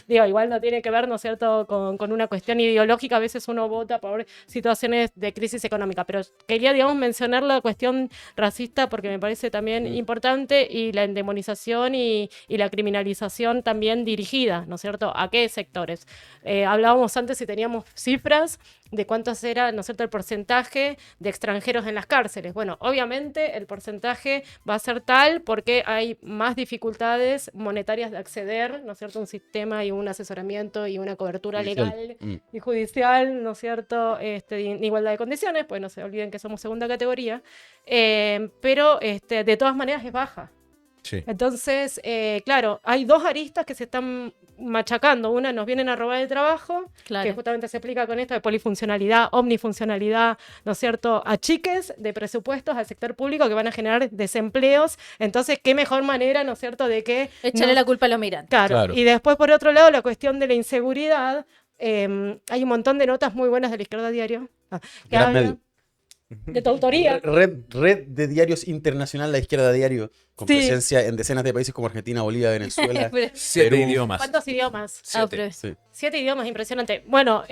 Digo, igual no tiene que ver, ¿no es cierto?, con una cuestión ideológica, a veces uno vota por situaciones de crisis económica, pero quería, digamos, mencionar la cuestión racista porque me parece también importante, y la endemonización y la criminalización también dirigida, ¿no es cierto?, ¿a qué sectores? Hablábamos antes si teníamos cifras de cuántos era, ¿no es cierto?, el porcentaje de extranjeros en las cárceles. Bueno, obviamente el porcentaje va a ser tal porque hay más dificultades monetarias de acceder, ¿no es cierto?, a un sistema y un asesoramiento y una cobertura Judicial. legal y judicial, ¿no es cierto?, en igualdad de condiciones, pues no se olviden que somos segunda categoría, pero de todas maneras es baja. Sí. Entonces, claro, hay dos aristas que se están machacando. Una, nos vienen a robar el trabajo, Claro. que justamente se explica con esto de polifuncionalidad, omnifuncionalidad, ¿no es cierto?, achiques de presupuestos al sector público que van a generar desempleos. Entonces, qué mejor manera, ¿no es cierto?, de que... Echarle no- la culpa a los migrantes. Claro. Y después, por otro lado, la cuestión de la inseguridad. Hay un montón de notas muy buenas de la Izquierda Diario que Gran hablan medio. de tu autoría. Red de diarios internacional, la Izquierda Diario, con Sí. presencia en decenas de países como Argentina, Bolivia, Venezuela. Pero- 7 Perú. idiomas. ¿Cuántos idiomas? pero- Sí. 7 idiomas, impresionante. Bueno,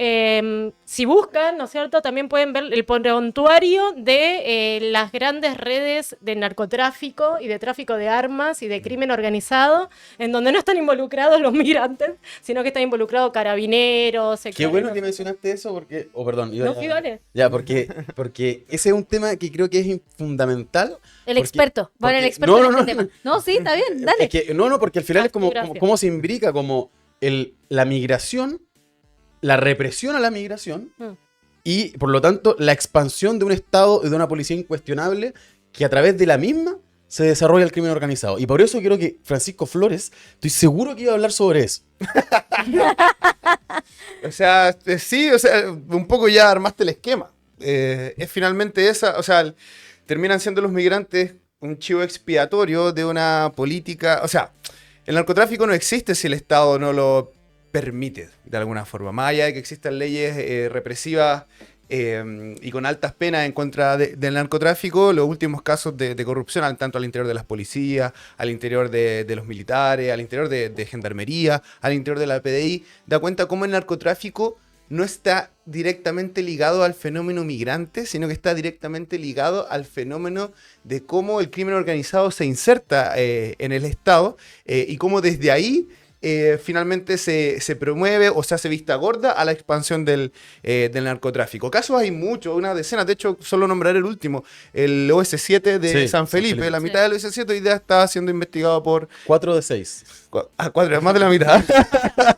si buscan, ¿no es cierto?, también pueden ver el prontuario de las grandes redes de narcotráfico y de tráfico de armas y de crimen organizado, en donde no están involucrados los migrantes, sino que están involucrados carabineros, Qué bueno que mencionaste eso porque... Oh, perdón. No, sí, dale. Ya, porque ese es un tema que creo que es fundamental. El porque- experto. Va a haber el porque- experto no, en no, este no. tema. No, sí, está bien, dale. Es que, no, porque al final es como, Gracias. cómo se imbrica como la migración, la represión a la migración y, por lo tanto, la expansión de un Estado y de una policía incuestionable que a través de la misma se desarrolla el crimen organizado. Y por eso quiero que Francisco Flores, estoy seguro que iba a hablar sobre eso. O sea, sí, o sea, un poco ya armaste el esquema. Es finalmente esa, o sea, terminan siendo los migrantes un chivo expiatorio de una política. O sea, el narcotráfico no existe si el Estado no lo permite de alguna forma. Más allá de que existan leyes represivas y con altas penas en contra del narcotráfico, los últimos casos de corrupción, tanto al interior de las policías, al interior de los militares, al interior de gendarmería, al interior de la PDI, da cuenta cómo el narcotráfico no está directamente ligado al fenómeno migrante, sino que está directamente ligado al fenómeno de cómo el crimen organizado se inserta en el Estado y cómo desde ahí finalmente se promueve o se hace vista gorda a la expansión del narcotráfico. Casos hay muchos, una decena, de hecho solo nombraré el último, el OS7 de Sí, San Felipe. San Felipe. La mitad del OS7 hoy día está siendo investigado por 4 de 6. más de la mitad.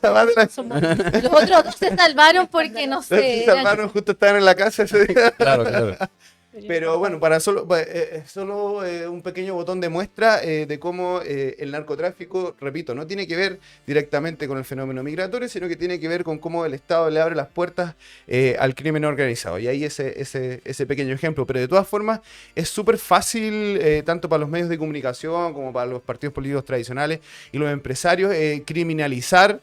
Más de la Los otros dos se salvaron porque no sé. Se salvaron, justo estaban en la casa ese día. Claro, claro. Pero bueno, para solo un pequeño botón de muestra de cómo el narcotráfico, repito, no tiene que ver directamente con el fenómeno migratorio, sino que tiene que ver con cómo el Estado le abre las puertas al crimen organizado. Y ahí ese pequeño ejemplo. Pero de todas formas, es súper fácil, tanto para los medios de comunicación como para los partidos políticos tradicionales y los empresarios, criminalizar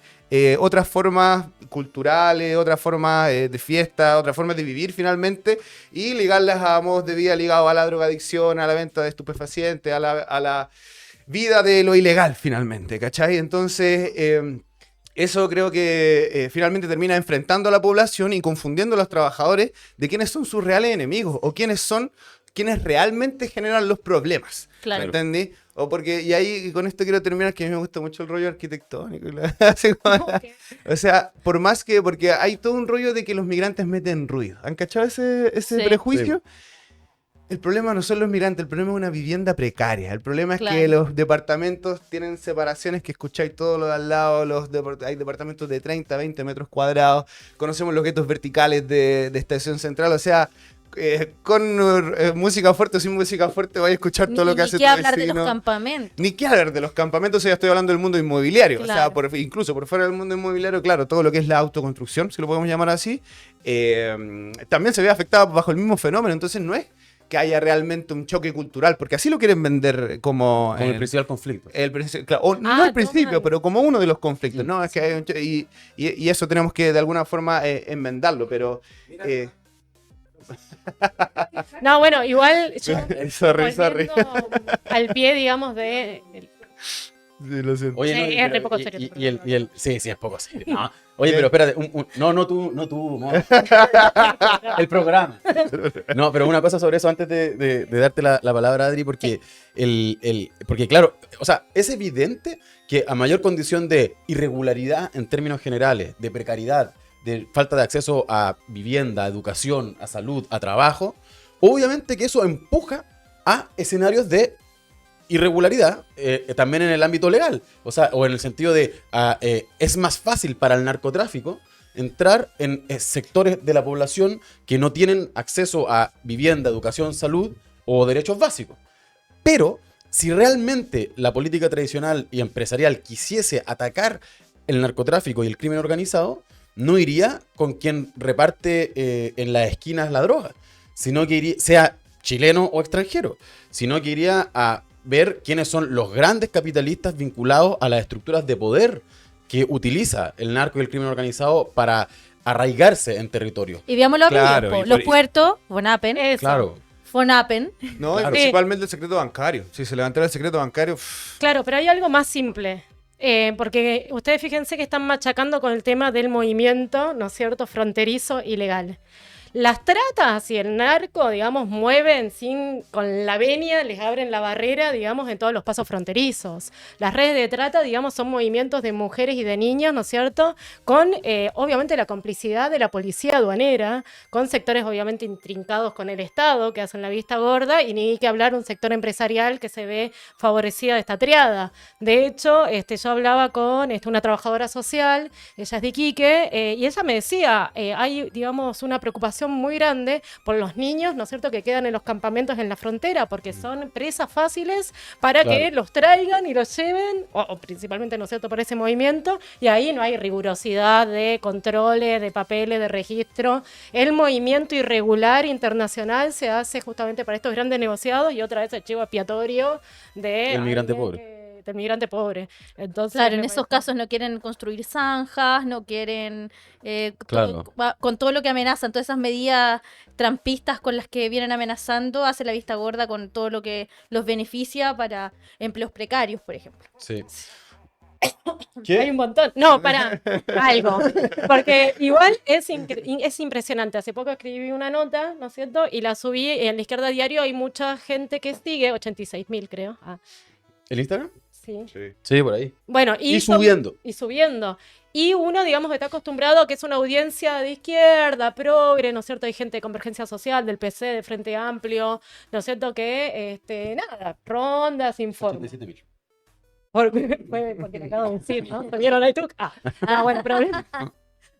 otras formas culturales, otras formas de fiesta, otras formas de vivir finalmente, y ligarlas a modos de vida ligados a la drogadicción, a la venta de estupefacientes, a la vida de lo ilegal finalmente, ¿cachai? Entonces, eso creo que finalmente termina enfrentando a la población y confundiendo a los trabajadores de quiénes son sus reales enemigos o quiénes son quienes realmente generan los problemas. Claro. ¿Entendí? O porque, y ahí con esto quiero terminar, que a mí me gusta mucho el rollo arquitectónico. Así como o sea, por más que, porque hay todo un rollo de que los migrantes meten ruido. ¿Han cachado ese Sí. prejuicio? El problema no son los migrantes, el problema es una vivienda precaria. El problema es Claro. que los departamentos tienen separaciones que escucháis todo lo de al lado. Hay departamentos de 30, 20 metros cuadrados. Conocemos los guetos verticales de Estación Central. O sea, con música fuerte o sin música fuerte vais a escuchar todo lo que hace Ni tu qué hablar de vecino. los campamentos. Ni qué hablar de los campamentos, ya estoy hablando del mundo inmobiliario. O sea, Claro. incluso por fuera del mundo inmobiliario, claro, todo lo que es la autoconstrucción, si lo podemos llamar así, también se ve afectada bajo el mismo fenómeno. Entonces no es que haya realmente un choque cultural, porque así lo quieren vender como Con el principal conflicto. claro, o no al principio, toma. pero como uno de los conflictos, ¿no? Es que hay y eso tenemos que de alguna forma enmendarlo, pero... No, bueno, igual yo sorry. volviendo al pie, digamos, de... Sí, lo siento. Oye, Sí, no, es pero- re poco serio. Sí, es poco serio. No. Oye, pero espérate, no tú, no. El programa. No, pero una cosa sobre eso antes de darte la palabra, Adri, porque porque claro, o sea, es evidente que a mayor condición de irregularidad en términos generales, de precariedad, de falta de acceso a vivienda, a educación, a salud, a trabajo, obviamente que eso empuja a escenarios de irregularidad también en el ámbito legal. O sea, o en el sentido de es más fácil para el narcotráfico entrar en sectores de la población que no tienen acceso a vivienda, educación, salud o derechos básicos. Pero si realmente la política tradicional y empresarial quisiese atacar el narcotráfico y el crimen organizado, no iría con quien reparte en las esquinas la droga, sino que iría, sea chileno o extranjero, sino que iría a ver quiénes son los grandes capitalistas vinculados a las estructuras de poder que utiliza el narco y el crimen organizado para arraigarse en territorio. Y veámoslo Claro, bien, y los por- puertos, Fonapen, Eso. Claro. Fonapen, No, Claro. y principalmente el secreto bancario. Si se levantara el secreto bancario... Claro, pero hay algo más simple. Porque ustedes fíjense que están machacando con el tema del movimiento, ¿no es cierto?, fronterizo ilegal. Las tratas y el narco, digamos, mueven con la venia, les abren la barrera, digamos, en todos los pasos fronterizos. Las redes de trata, digamos, son movimientos de mujeres y de niños, ¿no es cierto?, con, obviamente, la complicidad de la policía aduanera, con sectores, obviamente, intrincados con el Estado, que hacen la vista gorda, y ni que hablar un sector empresarial que se ve favorecida de esta triada. De hecho, yo hablaba con una trabajadora social, ella es de Iquique, y ella me decía, hay, digamos, una preocupación muy grande por los niños, ¿no es cierto?, que quedan en los campamentos en la frontera, porque son presas fáciles para que Claro. los traigan y los lleven, o principalmente, ¿no es cierto?, por ese movimiento, y ahí no hay rigurosidad de controles, de papeles, de registro. El movimiento irregular internacional se hace justamente para estos grandes negociados y otra vez el chivo expiatorio El migrante pobre. del migrante pobre. Entonces, claro, en me esos parece- casos no quieren construir zanjas, no quieren, Claro. con todo lo que amenazan, todas esas medidas trampistas con las que vienen amenazando, hace la vista gorda con todo lo que los beneficia para empleos precarios, por ejemplo. Sí. Hay un montón. No, para algo. Porque igual es impresionante. Hace poco escribí una nota, ¿no es cierto? Y la subí en La Izquierda Diario. Hay mucha gente que sigue, 86.000 creo. Ah, ¿El Instagram? sí. Sí, por ahí. Bueno, Y subiendo. Y subiendo. Y uno, digamos, está acostumbrado a que es una audiencia de izquierda, progre, ¿no es cierto? Hay gente de Convergencia Social, del PC, de Frente Amplio, ¿no es cierto? Que, nada, rondas, informa. 87.000. Porque le acabo de decir, ¿no? ¿Se vieron ahí tú? Bueno, pero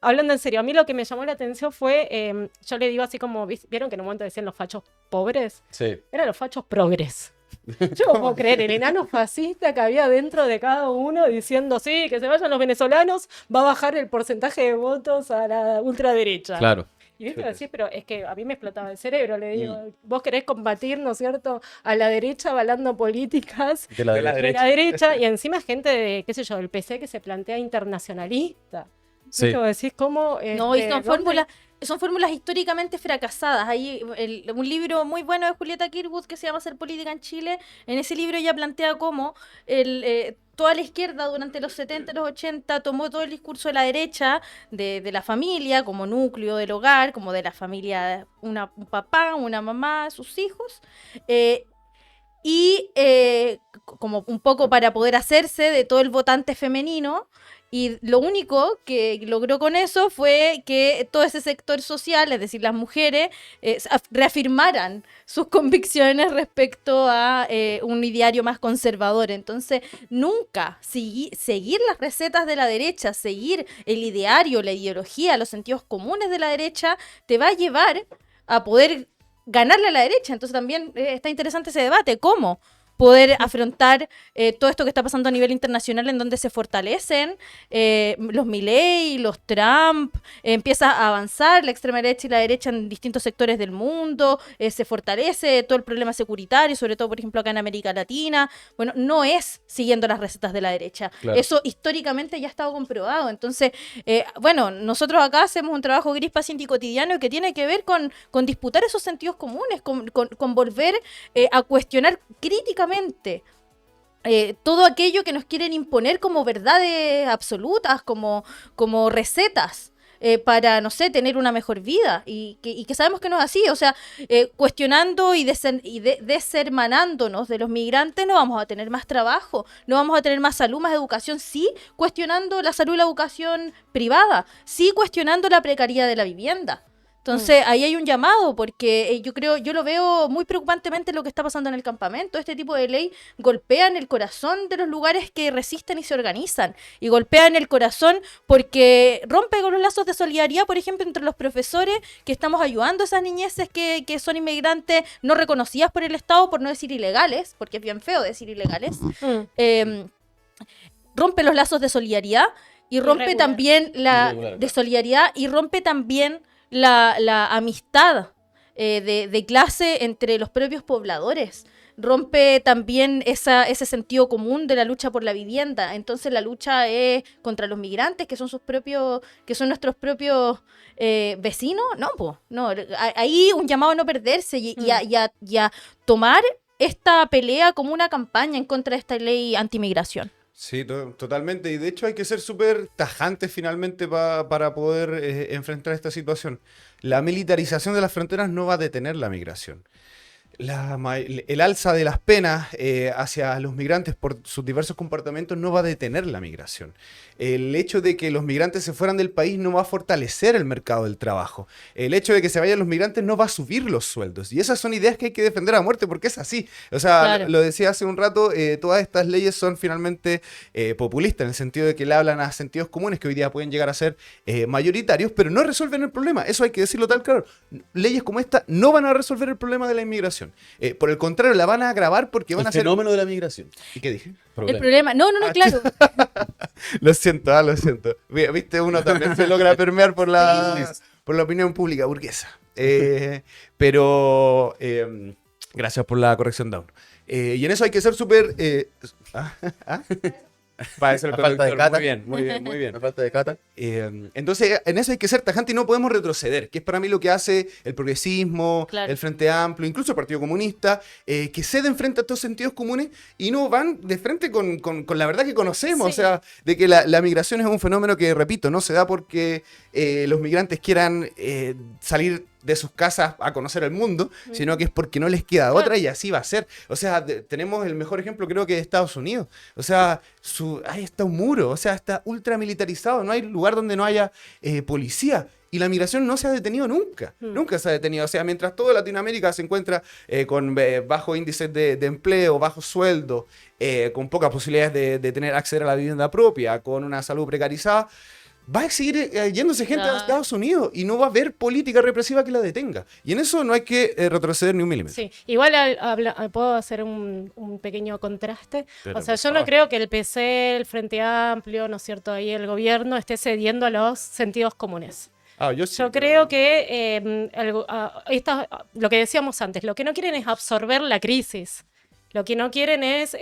hablando en serio, a mí lo que me llamó la atención fue, yo le digo así como, ¿vieron que en un momento decían los fachos pobres? Sí. Eran los fachos progres. Yo no puedo creer, el enano fascista que había dentro de cada uno diciendo, sí, que se vayan los venezolanos, va a bajar el porcentaje de votos a la ultraderecha. Claro. Y viste, decís, pero es que a mí me explotaba el cerebro, le digo, vos querés combatir, ¿no es cierto?, a la derecha avalando políticas De la De la derecha. de la derecha, y encima gente de, qué sé yo, del PC que se plantea internacionalista. Sí. ¿Viste? Vos decís cómo... No, y ¿dónde? son fórmulas históricamente fracasadas. Hay un libro muy bueno de Julieta Kirwood que se llama Hacer política en Chile. En ese libro ella plantea cómo toda la izquierda durante los 70 y los 80 tomó todo el discurso de la derecha, de la familia, como núcleo del hogar, como de la familia, un papá, una mamá, sus hijos, como un poco para poder hacerse de todo el votante femenino. Y lo único que logró con eso fue que todo ese sector social, es decir, las mujeres, reafirmaran sus convicciones respecto a un ideario más conservador. Entonces, nunca seguir las recetas de la derecha, seguir el ideario, la ideología, los sentidos comunes de la derecha, te va a llevar a poder ganarle a la derecha. Entonces también está interesante ese debate, ¿cómo poder afrontar todo esto que está pasando a nivel internacional, en donde se fortalecen los Milei, los Trump, empieza a avanzar la extrema derecha y la derecha en distintos sectores del mundo, se fortalece todo el problema securitario, sobre todo, por ejemplo, acá en América Latina. Bueno, no es siguiendo las recetas de la derecha. Claro. Eso históricamente ya ha estado comprobado. Entonces, bueno, nosotros acá hacemos un trabajo gris, paciente y cotidiano que tiene que ver con disputar esos sentidos comunes, con volver a cuestionar críticamente todo aquello que nos quieren imponer como verdades absolutas, como recetas para, no sé, tener una mejor vida, y que sabemos que no es así. O sea, cuestionando y deshermanándonos de los migrantes no vamos a tener más trabajo, no vamos a tener más salud, más educación, sí cuestionando la salud y la educación privada, sí cuestionando la precariedad de la vivienda. Entonces, ahí hay un llamado, porque yo lo veo muy preocupantemente lo que está pasando en el campamento. Este tipo de ley golpea en el corazón de los lugares que resisten y se organizan. Y golpea en el corazón porque rompe con los lazos de solidaridad, por ejemplo, entre los profesores que estamos ayudando a esas niñeces que son inmigrantes no reconocidas por el Estado, por no decir ilegales, porque es bien feo decir ilegales. Rompe los lazos de solidaridad y rompe Irregular. también de solidaridad, y rompe también la amistad de clase entre los propios pobladores. Rompe también ese sentido común de la lucha por la vivienda. Entonces la lucha es contra los migrantes, que son nuestros propios vecinos. No, ahí un llamado a no perderse y a tomar esta pelea como una campaña en contra de esta ley antimigración. Sí, totalmente. Y de hecho hay que ser súper tajantes finalmente para poder enfrentar esta situación. La militarización de las fronteras no va a detener la migración. El alza de las penas hacia los migrantes por sus diversos comportamientos no va a detener la migración. El hecho de que los migrantes se fueran del país no va a fortalecer el mercado del trabajo. El hecho de que se vayan los migrantes no va a subir los sueldos. Y esas son ideas que hay que defender a muerte, porque es así. O sea, Claro. lo decía hace un rato, todas estas leyes son finalmente populistas, en el sentido de que le hablan a sentidos comunes que hoy día pueden llegar a ser mayoritarios, pero no resuelven el problema. Eso hay que decirlo tal claro. Leyes como esta no van a resolver el problema de la inmigración. Por el contrario, la van a agravar porque van El a ser... fenómeno de la migración. ¿Y qué dije? El problema, no, claro. Lo siento, lo siento. Viste, uno también se logra permear por la opinión pública burguesa. Pero gracias por la corrección, Down. Y en eso hay que ser súper... Para eso el A falta de conductor. cata. Muy bien, muy bien, muy bien. La falta de cata. Entonces, en eso hay que ser tajante y no podemos retroceder, que es para mí lo que hace el progresismo, Claro. el Frente Amplio, incluso el Partido Comunista, que ceden frente a estos sentidos comunes y no van de frente con la verdad que conocemos. Sí. O sea, de que la migración es un fenómeno que, repito, no se da porque los migrantes quieran salir de sus casas a conocer el mundo, sino que es porque no les queda otra y así va a ser. O sea, tenemos el mejor ejemplo creo que de Estados Unidos. O sea, ahí está un muro, o sea, está ultra militarizado, no hay lugar donde no haya policía. Y la migración no se ha detenido nunca, nunca se ha detenido. O sea, mientras toda Latinoamérica se encuentra con bajos índices de empleo, bajos sueldos, con pocas posibilidades de tener acceso a la vivienda propia, con una salud precarizada, va a seguir yéndose gente a Estados Unidos y no va a haber política represiva que la detenga. Y en eso no hay que retroceder ni un milímetro. Sí, igual puedo hacer un pequeño contraste. Pero, o sea, por yo no favor. creo que el PC, el Frente Amplio, ¿no es cierto?, ahí el gobierno esté cediendo a los sentidos comunes. Yo sí. Yo creo que lo que decíamos antes, lo que no quieren es absorber la crisis. Lo que no quieren es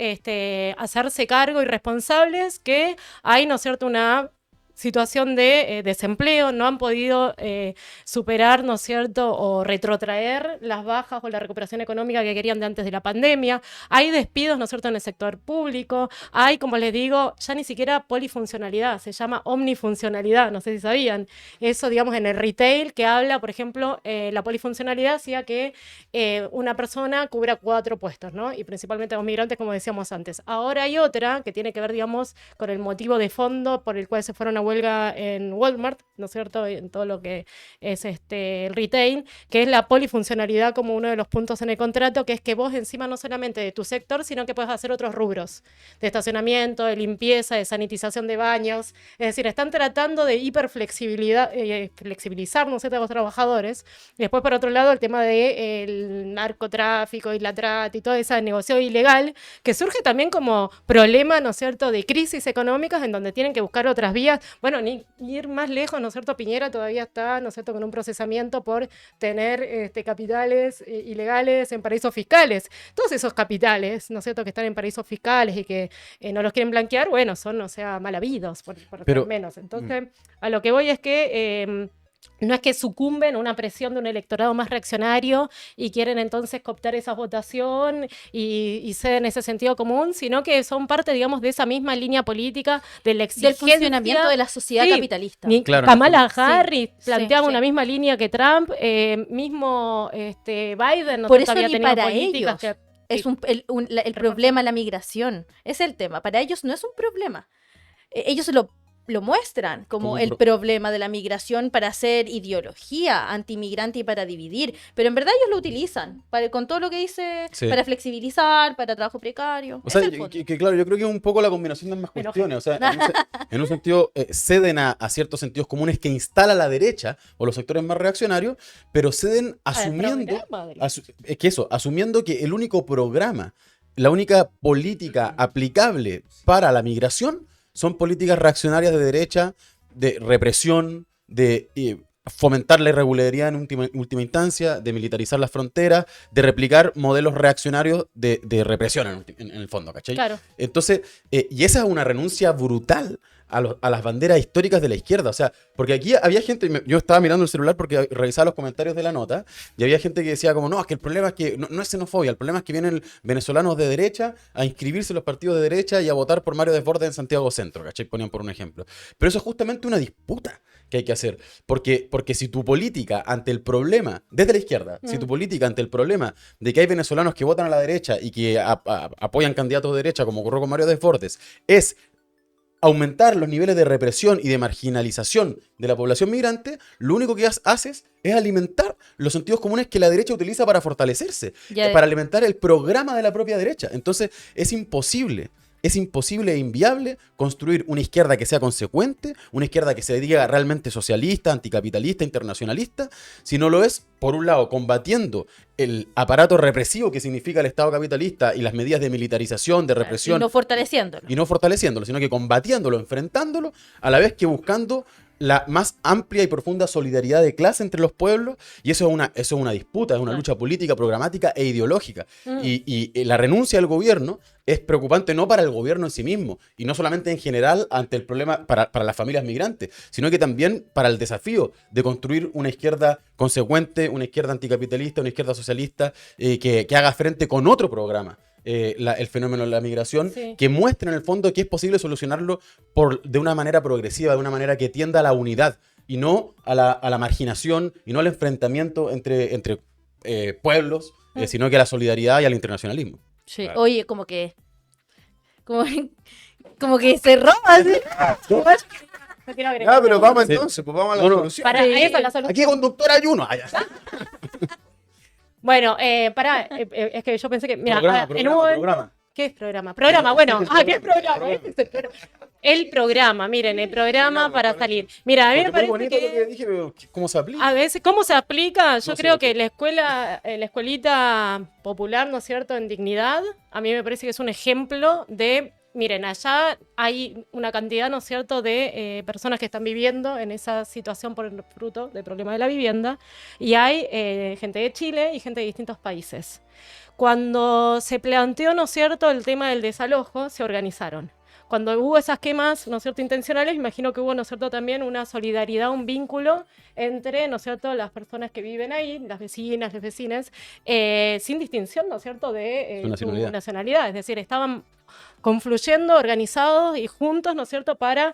hacerse cargo y responsables que hay, ¿no es cierto?, una situación de desempleo, no han podido superar, ¿no es cierto?, o retrotraer las bajas o la recuperación económica que querían de antes de la pandemia. Hay despidos, ¿no es cierto?, en el sector público. Hay, como les digo, ya ni siquiera polifuncionalidad, se llama omnifuncionalidad, no sé si sabían. Eso, digamos, en el retail, que habla, por ejemplo, la polifuncionalidad hacía que una persona cubra 4 puestos, ¿no? Y principalmente los migrantes, como decíamos antes. Ahora hay otra que tiene que ver, digamos, con el motivo de fondo por el cual se fueron a huelga en Walmart, ¿no es cierto?, en todo lo que es el retail, que es la polifuncionalidad como uno de los puntos en el contrato, que es que vos encima no solamente de tu sector, sino que puedes hacer otros rubros, de estacionamiento, de limpieza, de sanitización de baños. Es decir, están tratando de flexibilizar, ¿no es cierto?, a los trabajadores. Y después, por otro lado, el tema del narcotráfico y la trata y todo ese negocio ilegal, que surge también como problema, ¿no es cierto?, de crisis económicas en donde tienen que buscar otras vías. Bueno, ni ir más lejos, ¿no es cierto? Piñera todavía está, ¿no es cierto?, con un procesamiento por tener capitales ilegales en paraísos fiscales. Todos esos capitales, ¿no es cierto?, que están en paraísos fiscales y que no los quieren blanquear, bueno, son, o sea, mal habidos, por Pero- menos. Entonces, a lo que voy es que no es que sucumben a una presión de un electorado más reaccionario y quieren entonces cooptar esa votación y ceden ese sentido común, sino que son parte, digamos, de esa misma línea política de la Del exigencia funcionamiento de la sociedad Sí, capitalista. Claro, Kamala sí, Harris planteaba sí. una misma línea que Trump, mismo Biden, no Por sé, eso había ni tenido para políticas ellos que... es el problema la migración. Es el tema. Para ellos no es un problema. Ellos lo muestran como el problema de la migración para hacer ideología antimigrante y para dividir, pero en verdad ellos lo utilizan con todo lo que dice, Sí. para flexibilizar, para trabajo precario. O sea, Es el fondo. que claro, yo creo que es un poco la combinación de ambas Me cuestiones. O sea, en un sentido, ceden a ciertos sentidos comunes que instala la derecha o los sectores más reaccionarios, pero ceden asumiendo, asumiendo que el único programa, la única política aplicable para la migración son políticas reaccionarias de derecha, de represión, de fomentar la irregularidad en última instancia, de militarizar las fronteras, de replicar modelos reaccionarios de represión en el fondo, ¿cachai? Claro. Entonces, y esa es una renuncia brutal a las banderas históricas de la izquierda. O sea, porque aquí había gente, yo estaba mirando el celular porque revisaba los comentarios de la nota, y había gente que decía como, no, es que el problema es que no es xenofobia, el problema es que vienen venezolanos de derecha a inscribirse en los partidos de derecha y a votar por Mario Desbordes en Santiago Centro, ¿cachai? Ponían por un ejemplo. Pero eso es justamente una disputa que hay que hacer. Porque si tu política ante el problema, desde la izquierda, si tu política ante el problema de que hay venezolanos que votan a la derecha y que apoyan candidatos de derecha, como ocurrió con Mario Desbordes, es aumentar los niveles de represión y de marginalización de la población migrante, lo único que haces es alimentar los sentidos comunes que la derecha utiliza para fortalecerse, para alimentar el programa de la propia derecha. Entonces, es imposible e inviable construir una izquierda que sea consecuente, una izquierda que se diga realmente socialista, anticapitalista, internacionalista, si no lo es, por un lado, combatiendo el aparato represivo que significa el Estado capitalista y las medidas de militarización, de represión. Y no fortaleciéndolo. Y no fortaleciéndolo, sino que combatiéndolo, enfrentándolo, a la vez que buscando la más amplia y profunda solidaridad de clase entre los pueblos, y eso es una disputa, es una lucha política, programática e ideológica. Y la renuncia del gobierno es preocupante no para el gobierno en sí mismo, y no solamente en general ante el problema para las familias migrantes, sino que también para el desafío de construir una izquierda consecuente, una izquierda anticapitalista, una izquierda socialista, que haga frente con otro programa. El fenómeno de la migración, que muestra en el fondo que es posible solucionarlo de una manera progresiva, de una manera que tienda a la unidad y no a la marginación y no al enfrentamiento entre pueblos, sino que a la solidaridad y al internacionalismo. Sí. Claro. Oye, como que se roba. ¿Sí? Pero vamos entonces, pues vamos a la solución. Para eso, la solución. Aquí conductor hay uno. Bueno, es que yo pensé que... Mira, programa. ¿Qué es programa? Programa, bueno. ¿Qué es programa? El programa, miren, el programa para salir. Mira, a mí me parece que... Dije, ¿cómo se aplica? A veces, ¿cómo se aplica? Yo creo que la escuelita popular, ¿no es cierto?, en dignidad, a mí me parece que es un ejemplo de Miren, allá hay una cantidad, ¿no es cierto?, de personas que están viviendo en esa situación por el fruto del problema de la vivienda, y hay gente de Chile y gente de distintos países. Cuando se planteó, ¿no es cierto?, el tema del desalojo, se organizaron. Cuando hubo esas quemas, ¿no es cierto?, intencionales, imagino que hubo, ¿no es cierto?, también una solidaridad, un vínculo entre, ¿no es cierto?, las personas que viven ahí, las vecinas, los vecinos, sin distinción, ¿no es cierto?, de su nacionalidad. Es decir, estaban confluyendo, organizados y juntos, ¿no es cierto?, para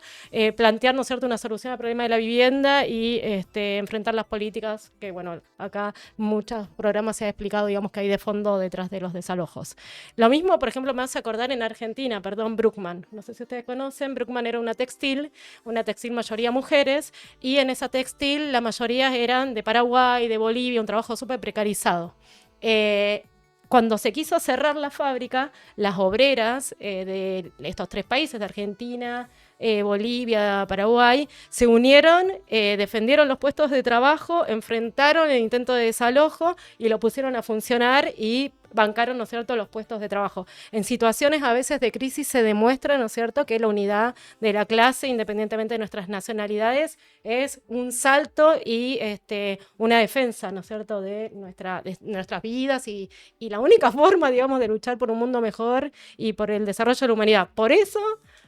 plantear, ¿no es cierto?, una solución al problema de la vivienda y enfrentar las políticas que, bueno, acá muchos programas se ha explicado, digamos, que hay de fondo detrás de los desalojos. Lo mismo, por ejemplo, me hace acordar en Argentina, Bruckmann. No sé si ustedes conocen, Bruckmann era una textil mayoría mujeres, y en esa textil la mayoría eran de Paraguay, de Bolivia, un trabajo súper precarizado. Cuando se quiso cerrar la fábrica, las obreras de estos 3 países, de Argentina, Bolivia, Paraguay, se unieron, defendieron los puestos de trabajo, enfrentaron el intento de desalojo y lo pusieron a funcionar y bancaron, ¿no es cierto?, los puestos de trabajo. En situaciones a veces de crisis se demuestra, ¿no es cierto?, que la unidad de la clase, independientemente de nuestras nacionalidades, es un salto y una defensa, ¿no es cierto?, de nuestras vidas y la única forma, digamos, de luchar por un mundo mejor y por el desarrollo de la humanidad. Por eso,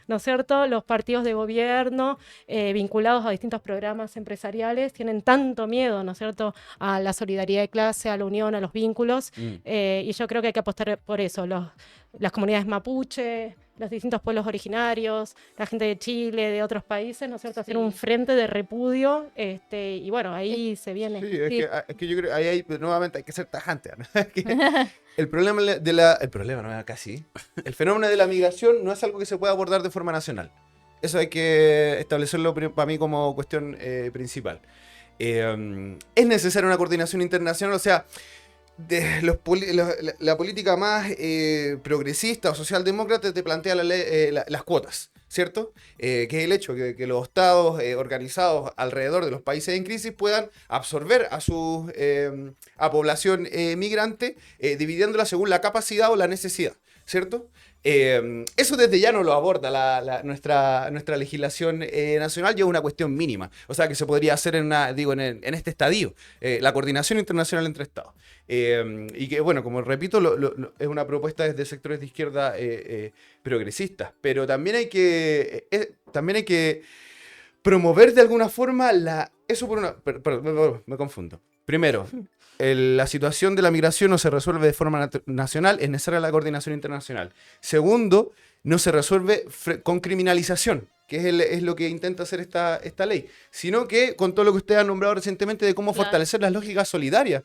¿no es cierto?, los partidos de gobierno vinculados a distintos programas empresariales tienen tanto miedo, ¿no es cierto?, a la solidaridad de clase, a la unión, a los vínculos, y yo creo que hay que apostar por eso. Las comunidades mapuche, los distintos pueblos originarios, la gente de Chile, de otros países, ¿no es cierto?, hacer un frente de repudio, y bueno, ahí se viene. Sí, es que yo creo que ahí nuevamente hay que ser tajante, ¿no? El fenómeno de la migración no es algo que se pueda abordar de forma nacional. Eso hay que establecerlo para mí como cuestión principal. Es necesaria una coordinación internacional, o sea, la política más progresista o socialdemócrata te plantea las cuotas, ¿cierto? Que es el hecho que los estados organizados alrededor de los países en crisis puedan absorber a población migrante, dividiéndola según la capacidad o la necesidad, ¿cierto? Eso desde ya no lo aborda nuestra legislación nacional, y es una cuestión mínima. O sea, que se podría hacer en este estadio, la coordinación internacional entre estados. Y que, bueno, como repito, es una propuesta desde sectores de izquierda progresistas. Pero también hay que promover de alguna forma Perdón, me confundo. Primero, la situación de la migración no se resuelve de forma nacional, es necesaria la coordinación internacional. Segundo, no se resuelve con criminalización, que es lo que intenta hacer esta ley, sino que con todo lo que usted ha nombrado recientemente de cómo fortalecer las lógicas solidarias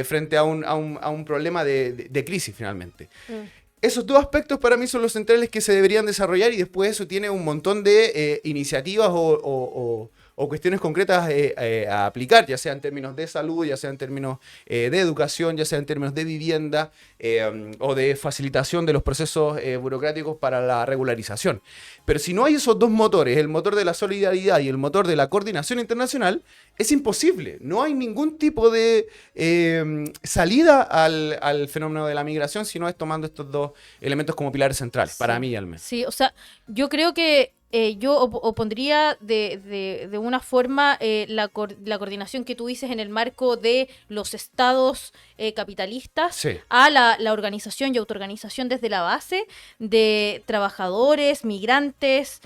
frente a un problema de crisis finalmente. Esos 2 aspectos para mí son los centrales que se deberían desarrollar, y después eso tiene un montón de iniciativas o cuestiones concretas a aplicar, ya sea en términos de salud, ya sea en términos de educación, ya sea en términos de vivienda o de facilitación de los procesos burocráticos para la regularización. Pero si no hay esos 2 motores, el motor de la solidaridad y el motor de la coordinación internacional, es imposible. No hay ningún tipo de salida al fenómeno de la migración si no es tomando estos 2 elementos como pilares centrales, para mí al menos. Sí, o sea, yo creo que yo opondría de una forma la coordinación que tú dices en el marco de los estados capitalistas, sí, a la organización y autoorganización desde la base de trabajadores, migrantes,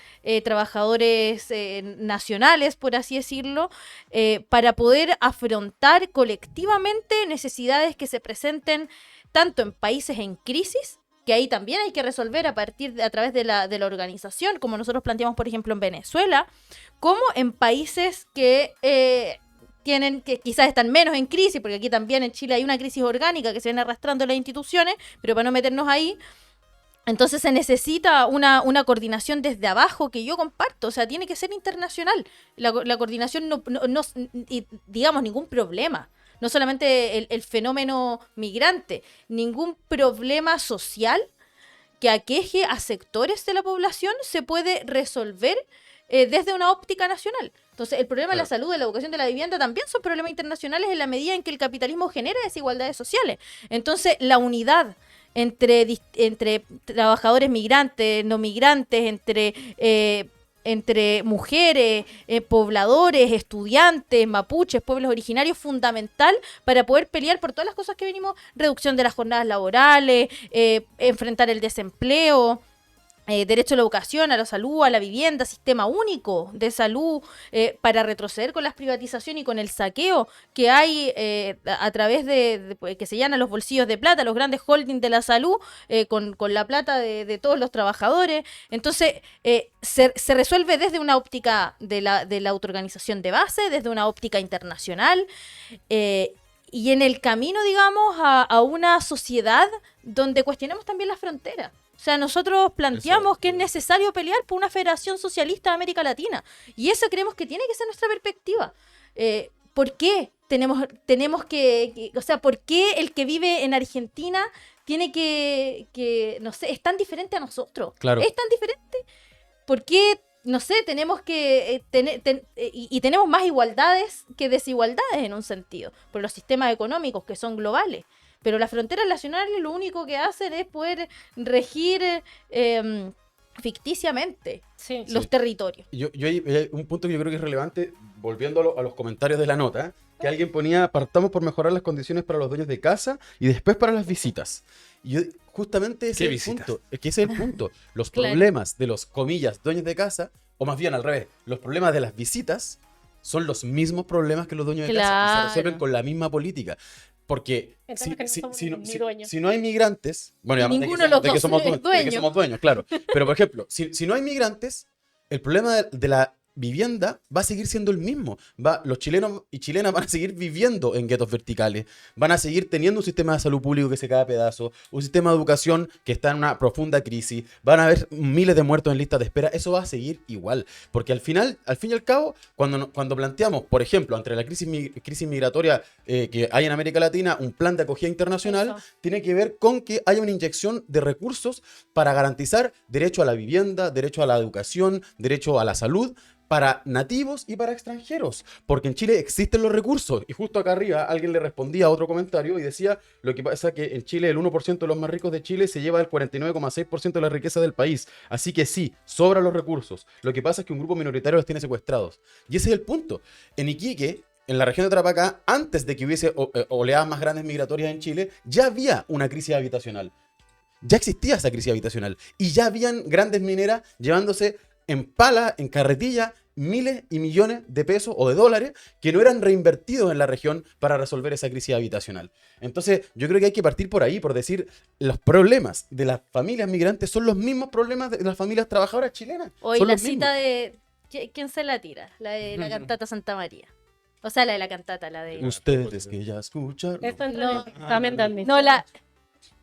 trabajadores nacionales, por así decirlo, para poder afrontar colectivamente necesidades que se presenten tanto en países en crisis, que ahí también hay que resolver a través de la organización, como nosotros planteamos, por ejemplo, en Venezuela, como en países que quizás están menos en crisis, porque aquí también en Chile hay una crisis orgánica que se viene arrastrando en las instituciones, pero para no meternos ahí, entonces se necesita una coordinación desde abajo que yo comparto, o sea, tiene que ser internacional. La coordinación no digamos, ningún problema. No solamente el fenómeno migrante, ningún problema social que aqueje a sectores de la población se puede resolver desde una óptica nacional. Entonces, el problema de la salud, de la educación, de la vivienda también son problemas internacionales en la medida en que el capitalismo genera desigualdades sociales. Entonces, la unidad entre trabajadores migrantes, no migrantes, entre mujeres, pobladores, estudiantes, mapuches, pueblos originarios, fundamental para poder pelear por todas las cosas que venimos, reducción de las jornadas laborales, enfrentar el desempleo, derecho a la educación, a la salud, a la vivienda, sistema único de salud, para retroceder con las privatizaciones y con el saqueo que hay a través de que se llenan los bolsillos de plata, los grandes holdings de la salud, con la plata de todos los trabajadores. Entonces, se resuelve desde una óptica de la autoorganización de base, desde una óptica internacional, y en el camino, digamos, a una sociedad donde cuestionemos también las fronteras. O sea, nosotros planteamos que es necesario pelear por una federación socialista de América Latina. Y eso creemos que tiene que ser nuestra perspectiva. ¿Por qué tenemos que, o sea, por qué el que vive en Argentina tiene que no sé, es tan diferente a nosotros? Claro. Es tan diferente. ¿Por qué, no sé, tenemos que y tenemos más igualdades que desigualdades en un sentido? Por los sistemas económicos que son globales. Pero las fronteras nacionales lo único que hacen es poder regir ficticiamente los territorios. Yo hay un punto que yo creo que es relevante, volviendo a los comentarios de la nota, que alguien ponía: partamos por mejorar las condiciones para los dueños de casa y después para las visitas. Y yo, justamente ese es el punto. Es que ese es el punto. Los problemas de los, comillas, dueños de casa, o más bien al revés, los problemas de las visitas son los mismos problemas que los dueños de casa y se resuelven con la misma política. Porque si no hay migrantes, bueno, ninguno de que somos dueños, claro. Pero, por ejemplo, si no hay migrantes, el problema de la vivienda va a seguir siendo el mismo. Los chilenos y chilenas van a seguir viviendo en guetos verticales, van a seguir teniendo un sistema de salud público que se cae a pedazos, un sistema de educación que está en una profunda crisis, van a haber miles de muertos en listas de espera. Eso va a seguir igual, porque al fin y al cabo, cuando planteamos, por ejemplo, ante la crisis migratoria que hay en América Latina, un plan de acogida internacional, tiene que ver con que haya una inyección de recursos para garantizar derecho a la vivienda, derecho a la educación, derecho a la salud, para nativos y para extranjeros, porque en Chile existen los recursos. Y justo acá arriba alguien le respondía a otro comentario y decía: lo que pasa es que en Chile el 1% de los más ricos de Chile se lleva el 49,6% de la riqueza del país, así que sí, sobran los recursos. Lo que pasa es que un grupo minoritario los tiene secuestrados. Y ese es el punto. En Iquique, en la región de Tarapacá, antes de que hubiese oleadas más grandes migratorias en Chile, ya había una crisis habitacional. Ya existía esa crisis habitacional y ya habían grandes mineras llevándose en pala, en carretilla, miles y millones de pesos o de dólares que no eran reinvertidos en la región para resolver esa crisis habitacional. Entonces, yo creo que hay que partir por ahí, por decir: los problemas de las familias migrantes son los mismos problemas de las familias trabajadoras chilenas. Hoy son la los cita mismos. de... ¿Quién se la tira? La de la cantata Santa María. O sea, la de la cantata, la de... Ustedes que ya escucharon. También entendí. No,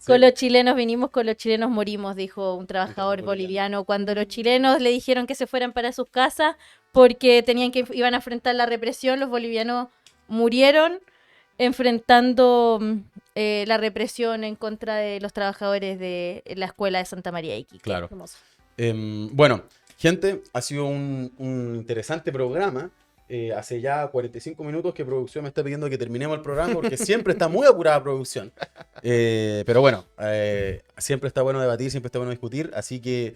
con los chilenos vinimos, con los chilenos morimos, dijo un trabajador boliviano. Cuando los chilenos le dijeron que se fueran para sus casas porque iban a enfrentar la represión, los bolivianos murieron enfrentando la represión en contra de los trabajadores de la escuela de Santa María de Iquique. Claro. Bueno, gente, ha sido un interesante programa. Hace ya 45 minutos que producción me está pidiendo que terminemos el programa porque siempre está muy apurada producción. Pero bueno, siempre está bueno debatir, siempre está bueno discutir. Así que,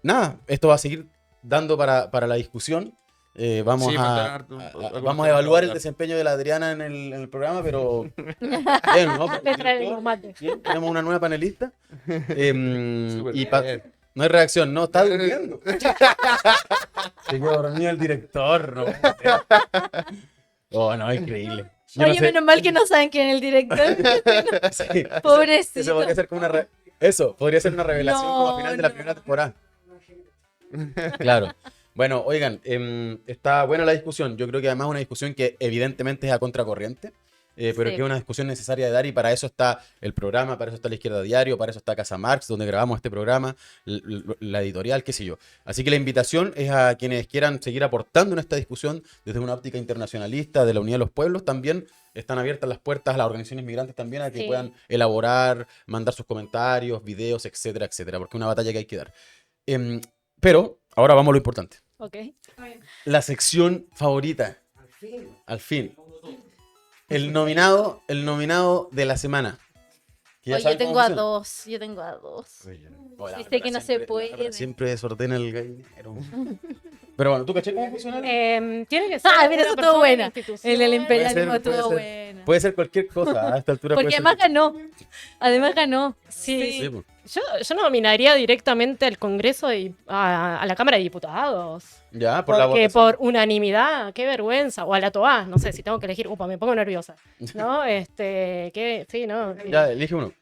nada, esto va a seguir dando para la discusión. Vamos a evaluar el desempeño de la Adriana en el programa, pero... Bien, ¿no? Bien, tenemos una nueva panelista. No hay reacción, no, está durmiendo. Se quedó dormido el director, no. Oh, no, increíble. Yo Oye, menos mal que no saben quién es el director. Sí, Pobrecito. eso podría ser como podría ser una revelación como a final de la primera temporada. Claro. Bueno, oigan, está buena la discusión. Yo creo que además es una discusión que evidentemente es a contracorriente. Pero que es una discusión necesaria de dar, y para eso está el programa, para eso está La Izquierda Diario, para eso está Casa Marx, donde grabamos este programa, la editorial, qué sé yo. Así que la invitación es a quienes quieran seguir aportando en esta discusión desde una óptica internacionalista de la unidad de los pueblos. También están abiertas las puertas a las organizaciones migrantes también, a que puedan elaborar, mandar sus comentarios, videos, etcétera, etcétera, porque es una batalla que hay que dar. Pero ahora vamos a lo importante. Okay. La sección favorita. Al fin. El nominado de la semana. Que ya Oye, saben yo cómo tengo a funciona. 2. Yo tengo a 2. Hola, Sí, sé que no se siempre- puede. la verdad siempre desordena el gallinero. Pero bueno, ¿tú caché cómo funciona? Tiene que ser Ah, mira, una eso estuvo persona, buena. institución. El Puede imperialismo ser, estuvo puede ser. buena. Puede ser cualquier cosa, a esta altura Porque puede ser. además ganó. Además ganó. Sí. Sí, pues. Yo nominaría directamente al Congreso a la Cámara de Diputados. Ya, por la Porque votación. por unanimidad, qué vergüenza. O a la TOA, no sé, si tengo que elegir. Upa, me pongo nerviosa. ¿No? Sí, no. Ya, elige uno.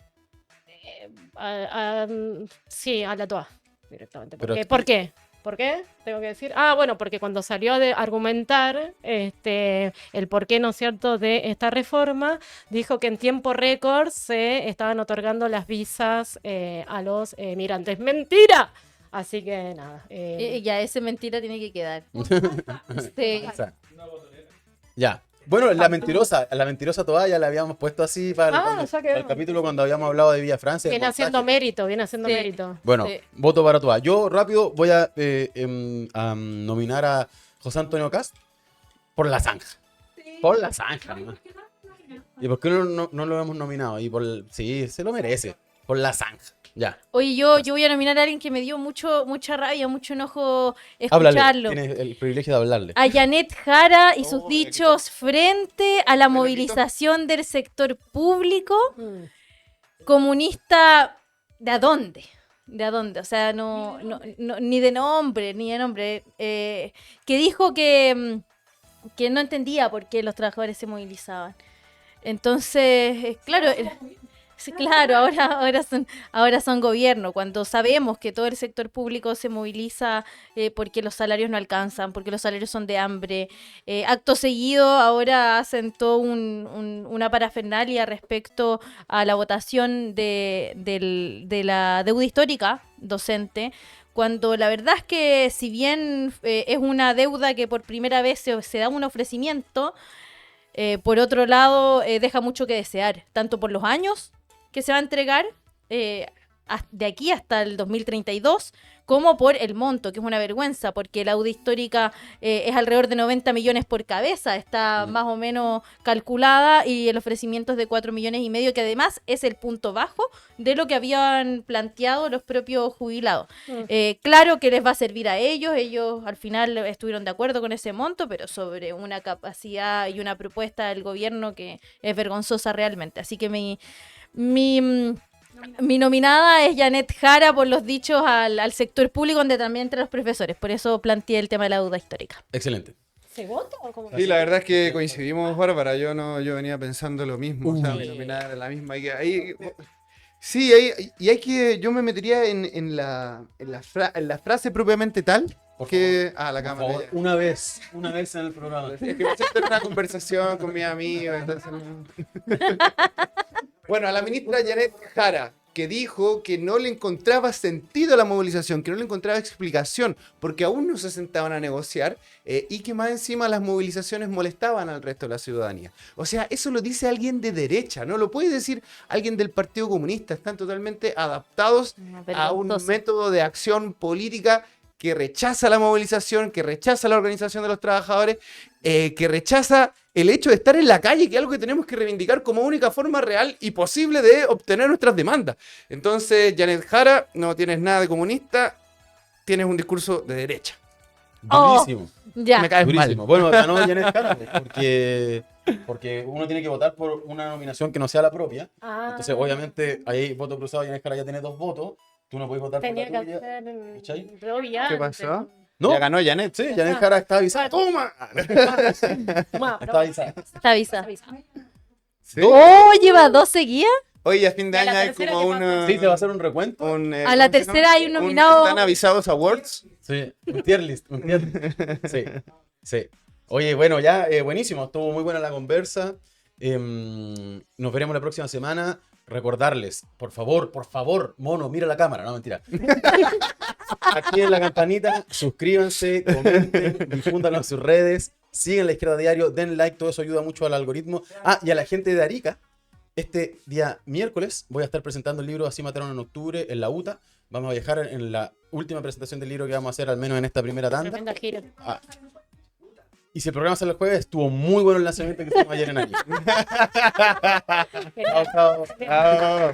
Sí, a la TOA, directamente. Pero ¿Por qué? ¿Por qué? Tengo que decir. Ah, bueno, porque cuando salió a argumentar el porqué, ¿no es cierto?, de esta reforma, dijo que en tiempo récord se estaban otorgando las visas a los migrantes. ¡Mentira! Así que nada. Ya, esa mentira tiene que quedar. Sí. O sea, ya. Bueno, la mentirosa toalla la habíamos puesto así para ya quedó. el capítulo cuando habíamos hablado de Villa Francia. Viene haciendo mérito, viene haciendo Sí. mérito. Bueno, Sí. voto para Toa. Yo rápido voy a nominar a José Antonio Cast por la zanja. Por la zanja, ¿no? ¿Y por qué no lo hemos nominado? Sí, se lo merece. Por la zanja. Ya. Oye, yo voy a nominar a alguien que me dio mucha rabia, mucho enojo Háblale. escucharlo. Tienes el privilegio de hablarle. A Janet Jara y sus Oh, dichos frente a la movilización del sector público comunista. ¿De a dónde? ¿De a dónde? O sea, ni de nombre, ni de nombre. Que dijo que no entendía por qué los trabajadores se movilizaban. Entonces, claro, sí, claro, ahora son gobierno, cuando sabemos que todo el sector público se moviliza porque los salarios no alcanzan, porque los salarios son de hambre. Acto seguido, ahora hacen todo una parafernalia respecto a la votación de la deuda histórica docente, cuando la verdad es que si bien es una deuda que por primera vez se da un ofrecimiento, por otro lado deja mucho que desear, tanto por los años que se va a entregar de aquí hasta el 2032, como por el monto, que es una vergüenza, porque la deuda histórica es alrededor de 90 millones por cabeza, está más o menos calculada, y el ofrecimiento es de 4,5 millones, que además es el punto bajo de lo que habían planteado los propios jubilados. Claro que les va a servir a ellos al final estuvieron de acuerdo con ese monto, pero sobre una capacidad y una propuesta del gobierno que es vergonzosa realmente. Así que mi nominada es Janet Jara por los dichos al sector público, donde también entre los profesores. Por eso planteé el tema de la deuda histórica. Excelente. ¿Se vota o cómo? Sí, la verdad es que coincidimos, Bárbara. Yo venía pensando lo mismo. O sea, mi nominada era la misma. Sí, yo me metería en la frase propiamente tal. Por La Por cámara. favor, Ya. una vez en el programa. Es que me siento en una conversación con mis amigos. Entonces no. Bueno, a la ministra Janet Jara, que dijo que no le encontraba sentido a la movilización, que no le encontraba explicación, porque aún no se sentaban a negociar y que más encima las movilizaciones molestaban al resto de la ciudadanía. O sea, eso lo dice alguien de derecha, no lo puede decir alguien del Partido Comunista. Están totalmente adaptados a un Vergonzoso. método de acción política que rechaza la movilización, que rechaza la organización de los trabajadores, que rechaza el hecho de estar en la calle, que es algo que tenemos que reivindicar como única forma real y posible de obtener nuestras demandas. Entonces, Janet Jara, no tienes nada de comunista, tienes un discurso de derecha. Durísimo. Ya. Me caes mal. Durísimo. Bueno, ganó Janet Jara porque uno tiene que votar por una nominación que no sea la propia. Entonces, obviamente, ahí voto cruzado, Janet Jara ya tiene 2 votos. Tú no puedes votar Tenía por la que tuya. hacer. ¿Cachai? ¿Qué pasó? ¿No? Ya ganó Janet. Sí, Janet Jara está avisada. ¡Toma! Toma, Está avisada. Está avisada. avisa. Sí. ¡Oh! ¿Lleva 2 seguidas? Oye, a fin de Ya año la hay tercera como que pasa. una... Sí, se va a hacer un recuento. A la ¿cómo se llama? tercera hay un nominado. ¿Están avisados awards? Sí, un tier list. Sí, sí. Oye, bueno, ya, buenísimo. Estuvo muy buena la conversa. Nos veremos la próxima semana. Recordarles, por favor, mono, mira la cámara, no, mentira. Activen la campanita, suscríbanse, comenten, difúndanlo en sus redes, sigan La Izquierda Diario, den like, todo eso ayuda mucho al algoritmo. Y a la gente de Arica, este día miércoles voy a estar presentando el libro Así mataron en octubre en la UTA. Vamos a viajar en la última presentación del libro que vamos a hacer, al menos en esta primera tanda. Tremenda gira. Ah, Y si el programa sale el jueves, estuvo muy bueno el lanzamiento que hicimos ayer en aquí. Chao, chao. Ah.